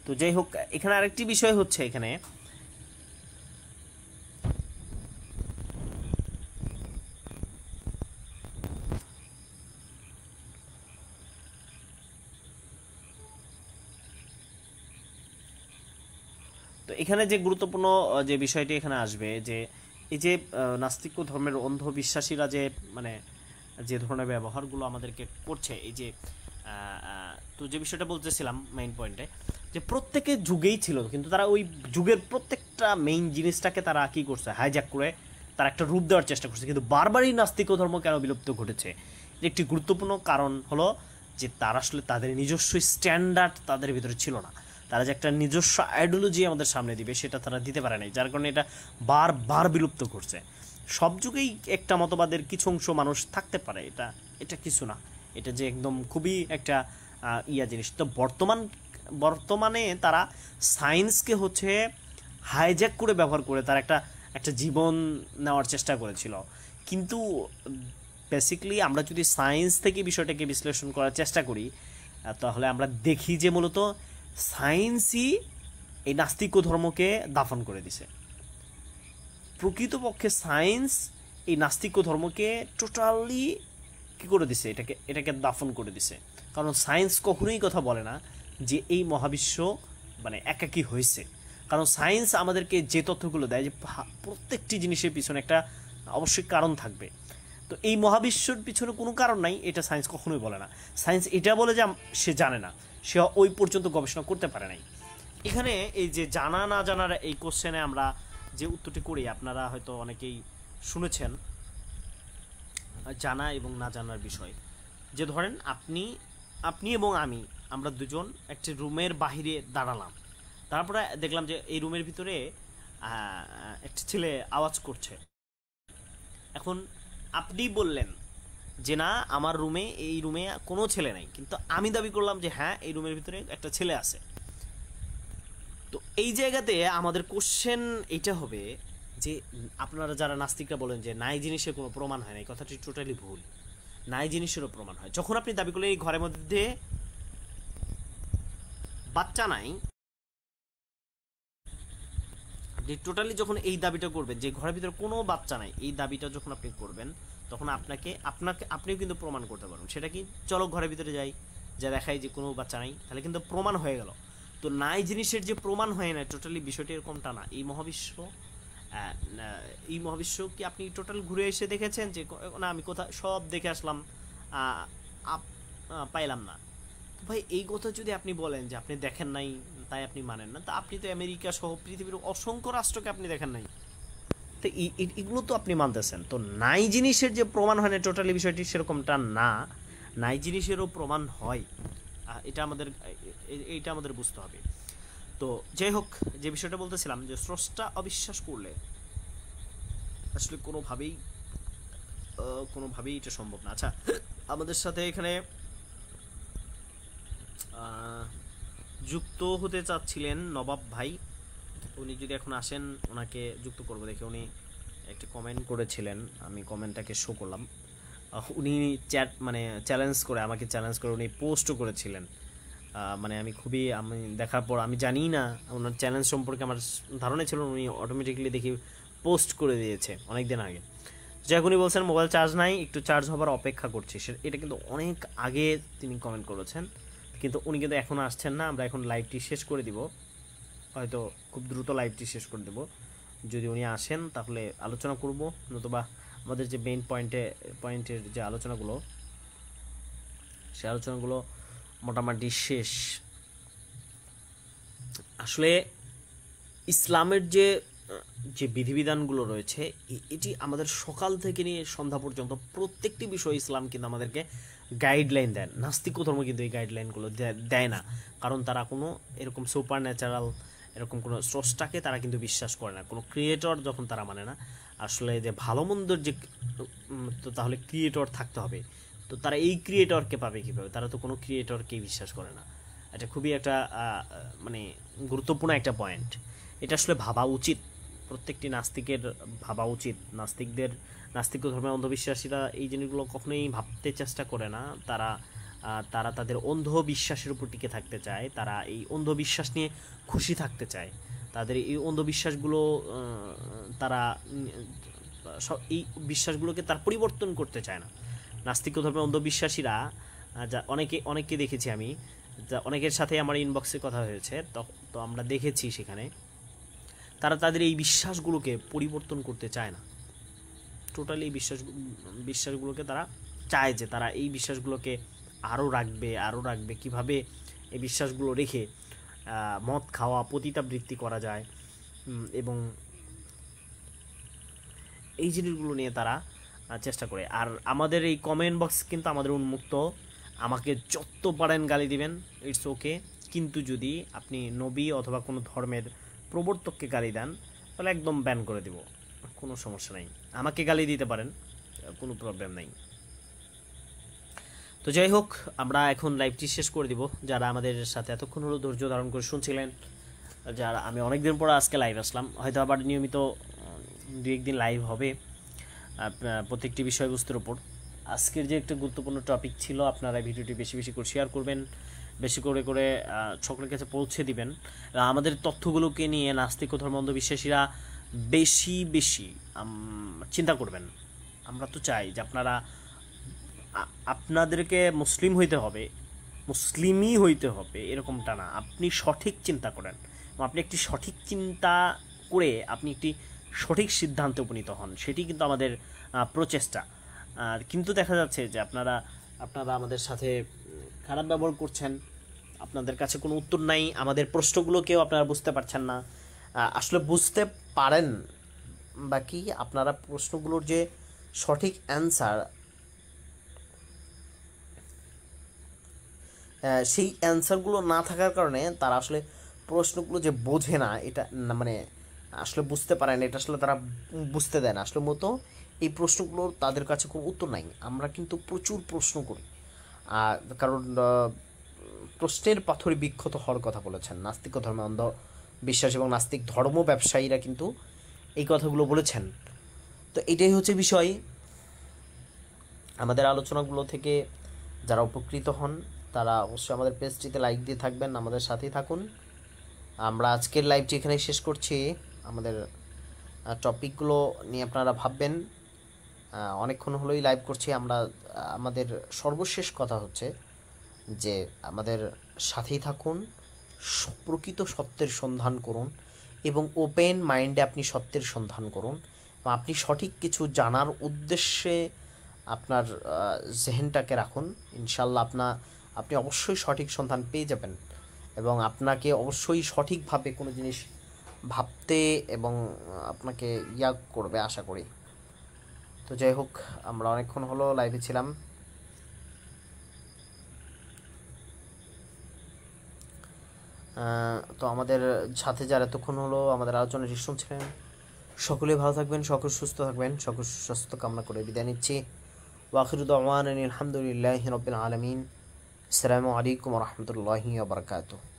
তো যাই হোক, এখানে আরেকটি বিষয় হচ্ছে, এখানে তো এখানে যে গুরুত্বপূর্ণ যে বিষয়টি এখানে আসবে যে এই যে নাস্তিক্য ধর্মের অন্ধবিশ্বাসীরা যে মানে যে ধরনের ব্যবহারগুলো আমাদেরকে করছে, এই যে তো যে বিষয়টা বলতেছিলাম মেইন পয়েন্টে, যে প্রত্যেকের যুগেই ছিল, কিন্তু তারা ওই যুগের প্রত্যেকটা মেইন জিনিসটাকে তারা কি করছে, হাইজ্যাক করে তারা একটা রূপ দেওয়ার চেষ্টা করছে। কিন্তু বারবারই নাস্তিক্য ধর্ম কেন বিলুপ্ত ঘটেছে, একটি গুরুত্বপূর্ণ কারণ হলো যে তারা আসলে তাদের নিজস্ব স্ট্যান্ডার্ড তাদের ভিতরে ছিল না। তারা যে একটা নিজস্ব আইডিওলজি আমাদের সামনে দিবে সেটা তারা দিতে পারে নাই, যার কারণে এটা বারবার বিলুপ্ত করছে। সব যুগেই একটা মতবাদের কিছু অংশ মানুষ থাকতে পারে, এটা এটা কিছু না, এটা যে একদম খুবই একটা ইয়া জিনিস। তো বর্তমানে তারা সায়েন্সকে হচ্ছে হাইজ্যাক করে ব্যবহার করে তার একটা একটা জীবন নেওয়ার চেষ্টা করেছিল। কিন্তু বেসিক্যালি আমরা যদি সায়েন্স থেকে বিষয়টাকে বিশ্লেষণ করার চেষ্টা করি, তাহলে আমরা দেখি যে মূলত সায়েন্সই এই নাস্তিক্য ধর্মকে দাফন করে দিছে। প্রকৃতপক্ষে সায়েন্স এই নাস্তিক্য ধর্মকে টোটালি কী করে দিছে, এটাকে দাফন করে দিছে। কারণ সায়েন্স কখনোই কথা বলে না যে এই মহাবিশ্ব মানে একাকী হয়েছে। কারণ সায়েন্স আমাদেরকে যে তথ্যগুলো দেয় যে প্রত্যেকটি জিনিসের পিছনে একটা অবশ্যই কারণ থাকবে। তো এই মহাবিশ্বর পিছনে কোনো কারণ নাই, এটা সায়েন্স কখনোই বলে না। সায়েন্স এটা বলে যে সে জানে না, সে ওই পর্যন্ত গবেষণা করতে পারে নাই। এখানে এই যে জানা না জানার এই কোশ্চেনে আমরা যে উত্তরটি করি, আপনারা হয়তো অনেকেই শুনেছেন জানা এবং না জানার বিষয়। যে ধরেন আপনি এবং আমরা দুজন একটি রুমের বাহিরে দাঁড়ালাম, তারপরে দেখলাম যে এই রুমের ভিতরে একটি ছেলে আওয়াজ করছে। এখন আপনি বললেন যে না, আমার এই রুমে কোনো ছেলে নাই, কিন্তু আমি দাবি করলাম যে হ্যাঁ এই রুমের ভিতরে একটা ছেলে আছে। তো এই জায়গাতে আমাদের কোশ্চেন এটা হবে যে আপনারা যারা নাস্তিকরা বলেন যে নাই জিনিসের কোনো প্রমাণ হয় না, এই কথাটি টোটালি ভুল। নাই জিনিসেরও প্রমাণ হয়। যখন আপনি দাবি করলেন এই ঘরের মধ্যে বাচ্চা নাই, আপনি টোটালি যখন এই দাবিটা করবেন যে ঘরের ভিতরে কোনো বাচ্চা নাই, এই দাবিটা যখন আপনি করবেন তখন আপনিও কিন্তু প্রমাণ করতে পারবেন। সেটা কি, চলো ঘরের ভিতরে যাই, যা দেখাই যে কোনো বাচ্চা নাই, তাহলে কিন্তু প্রমাণ হয়ে গেল। তো নাই জিনিসের যে প্রমাণ হয় না, টোটালি বিষয়টি এরকমটা না। এই মহাবিশ্ব কি আপনি টোটাল ঘুরে এসে দেখেছেন যে না আমি কোথাও সব দেখে আসলাম, পাইলাম না? ভাই এই কথা যদি আপনি বলেন যে আপনি দেখেন নাই তাই আপনি মানেন না, তা আপনি তো আমেরিকা সহ পৃথিবীর অসংখ্য রাষ্ট্রকে আপনি দেখেন নাই, তো এগুলো তো আপনি মানতেছেন। তো নাই জিনিসের যে প্রমাণ হয় না টোটালি বিষয়টি সেরকমটা না, নাই জিনিসেরও প্রমাণ হয়। এইটা আমাদের বুঝতে হবে। তো যাই হোক, যে বিষয়টা বলতেছিলাম যে স্রষ্টা অবিশ্বাস করলে আসলে কোনোভাবেই এটা সম্ভব না। আচ্ছা, আমাদের সাথে এখানে যুক্ত হতে চাচ্ছিলেন নবাব ভাই, উনি যদি এখন আসেন ওনাকে যুক্ত করব। দেখে উনি একটা কমেন্ট করেছিলেন, আমি কমেন্টটাকে শো করলাম। উনি আমাকে চ্যালেঞ্জ করে উনি পোস্টও করেছিলেন। আমি দেখার পর আমি জানি না ওনার চ্যালেঞ্জ সম্পর্কে, আমার ধারণা ছিল উনি অটোমেটিক্যালি দেখি পোস্ট করে দিয়েছে অনেক দিন আগে। যাই হোক, উনি বলছেন মোবাইল চার্জ নাই, একটু চার্জ হবার অপেক্ষা করছি। এটা কিন্তু অনেক আগে তিনি কমেন্ট করেছেন, কিন্তু উনি কিন্তু এখনও আসছেন না। আমরা এখন লাইভটি শেষ করে দিব, হয়তো খুব দ্রুত লাইভটি শেষ করে দেব। যদি উনি আসেন তাহলে আলোচনা করব, নতুবা আমাদের যে মেইন পয়েন্টের যে আলোচনাগুলো, সেই আলোচনাগুলো মোটামুটি শেষ। আসলে ইসলামের যে বিধিবিধানগুলো রয়েছে, এটি আমাদের সকাল থেকে নিয়ে সন্ধ্যা পর্যন্ত প্রত্যেকটি বিষয় ইসলাম কিন্তু আমাদেরকে গাইডলাইন দেন। নাস্তিক ধর্ম কিন্তু এই গাইডলাইনগুলো দেয় না, কারণ তারা কোনো এরকম সুপার ন্যাচারাল এরকম কোনো স্রষ্টাকে তারা কিন্তু বিশ্বাস করে না, কোনো ক্রিয়েটর যখন তারা মানে না। আসলে যে ভালো মন্দর যে তো তাহলে ক্রিয়েটর থাকতে হবে, তো তারা এই ক্রিয়েটরকে পাবে কীভাবে? তারা তো কোনো ক্রিয়েটরকেই বিশ্বাস করে না। এটা খুবই একটা গুরুত্বপূর্ণ একটা পয়েন্ট। এটা আসলে ভাবা উচিত, প্রত্যেকটি নাস্তিকের ভাবা উচিত। নাস্তিক ধর্মের অন্ধবিশ্বাসীরা এই জিনিসগুলো কখনোই ভাবতে চেষ্টা করে না। তারা তাদের অন্ধবিশ্বাসের উপর টিকে থাকতে চায়, তারা এই অন্ধবিশ্বাস নিয়ে খুশি থাকতে চায়। তাদের এই অন্ধবিশ্বাসগুলো এই বিশ্বাসগুলোকে তারা পরিবর্তন করতে চায় না। নাস্তিক ধর্মের অন্ধবিশ্বাসীরা অনেককে দেখেছি আমি, অনেকের সাথে আমার ইনবক্সে কথা হয়েছে, তো আমরা দেখেছি সেখানে তারা তাদের এই বিশ্বাসগুলোকে পরিবর্তন করতে চায় না। টোটালি এই বিশ্বাসগুলোকে তারা চায় যে তারা এই বিশ্বাসগুলোকে আরও রাখবে কিভাবে এই বিশ্বাসগুলো রেখে মদ খাওয়া, পতিতাবৃত্তি করা যায়, এবং এই জিনিসগুলো নিয়ে তারা চেষ্টা করে। আর আমাদের এই কমেন্ট বক্স কিন্তু আমাদের উন্মুক্ত, আমাকে যত পারেন গালি দিবেন, ইটস ওকে। কিন্তু যদি আপনি নবী অথবা কোনো ধর্মের প্রবর্তককে গালি দেন তাহলে একদম ব্যান করে দিব, কোনো সমস্যা নাই। আমাকে গালি দিতে পারেন, কোনো প্রবলেম নাই। তো যাই হোক, আমরা এখন লাইভটি শেষ করে দিব। যারা আমাদের সাথে এতক্ষণ হলো ধৈর্য ধারণ করে শুনছিলেন, আমি অনেকদিন পর আজকে লাইভ আসলাম, হয়তো আবার নিয়মিত দু একদিন লাইভ হবে প্রত্যেকটি বিষয়বস্তুর উপর। আজকের যে একটা গুরুত্বপূর্ণ টপিক ছিল, আপনারা ভিডিওটি বেশি বেশি করে শেয়ার করবেন, বেশি করে সকলের কাছে পৌঁছে দিবেন। আমাদের তথ্যগুলোকে নিয়ে নাস্তিক ও ধর্ম অন্ধবিশ্বাসীরা বেশি বেশি চিন্তা করবেন। আমরা তো চাই যে আপনাদেরকে মুসলিমই হইতে হবে এরকমটা না। আপনি সঠিক চিন্তা করেন, আপনি একটি সঠিক চিন্তা করে আপনি একটি সঠিক সিদ্ধান্তে উপনীত হন, সেটি কিন্তু আমাদের প্রচেষ্টা। আর কিন্তু দেখা যাচ্ছে যে আপনারা আমাদের সাথে খারাপ ব্যবহার করছেন, আপনাদের কাছে কোনো উত্তর নাই, আমাদের প্রশ্নগুলোকেও আপনারা বুঝতে পারছেন না। আসলে বুঝতে পারেন বাকি আপনারা প্রশ্নগুলোর যে সঠিক অ্যান্সার, সেই অ্যান্সারগুলো না থাকার কারণে তারা আসলে প্রশ্নগুলো যে বোঝে না, এটা আসলে বুঝতে পারে না, এটা আসলে তারা বুঝতে দেয় না। আসলে মতো এই প্রশ্নগুলোর তাদের কাছে কোনো উত্তর নাই। আমরা কিন্তু প্রচুর প্রশ্ন করি, কারণ প্রশ্নের পাথরে বিক্ষত হওয়ার কথা বলেছেন নাস্তিক ধর্মে বিশ্বাস এবং নাস্তিক ধর্ম ব্যবসায়ীরা কিন্তু এই কথাগুলো বলেছেন। তো এটাই হচ্ছে বিষয়। আমাদের আলোচনাগুলো থেকে যারা উপকৃত হন তারা অবশ্যই আমাদের পেজটিতে লাইক দিয়ে থাকবেন, আমাদের সাথেই থাকুন। আমরা আজকের লাইভটি এখানেই শেষ করছি। আমাদের টপিকগুলো নিয়ে আপনারা ভাববেন। অনেকক্ষণ হলোই লাইভ করছি আমরা। আমাদের সর্বশেষ কথা হচ্ছে যে আমাদের সাথেই থাকুন, প্রকৃত সত্যের সন্ধান করুন এবং ওপেন মাইন্ডে আপনি সত্যের সন্ধান করুন। বা আপনি সঠিক কিছু জানার উদ্দেশ্যে আপনার জেহেনটাকে রাখুন। ইনশাল্লাহ আপনি অবশ্যই সঠিক সন্ধান পেয়ে যাবেন এবং আপনাকে অবশ্যই সঠিকভাবে কোনো জিনিস ভাবতে এবং আপনাকে করবে আশা করি। তো যাই হোক, আমরা অনেকক্ষণ হলো লাইভে ছিলাম। তো আমাদের সাথে যারা এতক্ষণ হলো আমাদের আলোচনাটি শুনছিলেন, সকলেই ভালো থাকবেন, সকল সুস্থ থাকবেন, সকল সুস্বাস্থ্য কামনা করে বিদায় নিচ্ছি। ওয়াখিরু দাওয়ানা আলহামদুলিল্লাহি রাব্বিল আলামিন। আসসালামু আলাইকুম ওয়া রাহমাতুল্লাহি ওয়া বারাকাতুহু।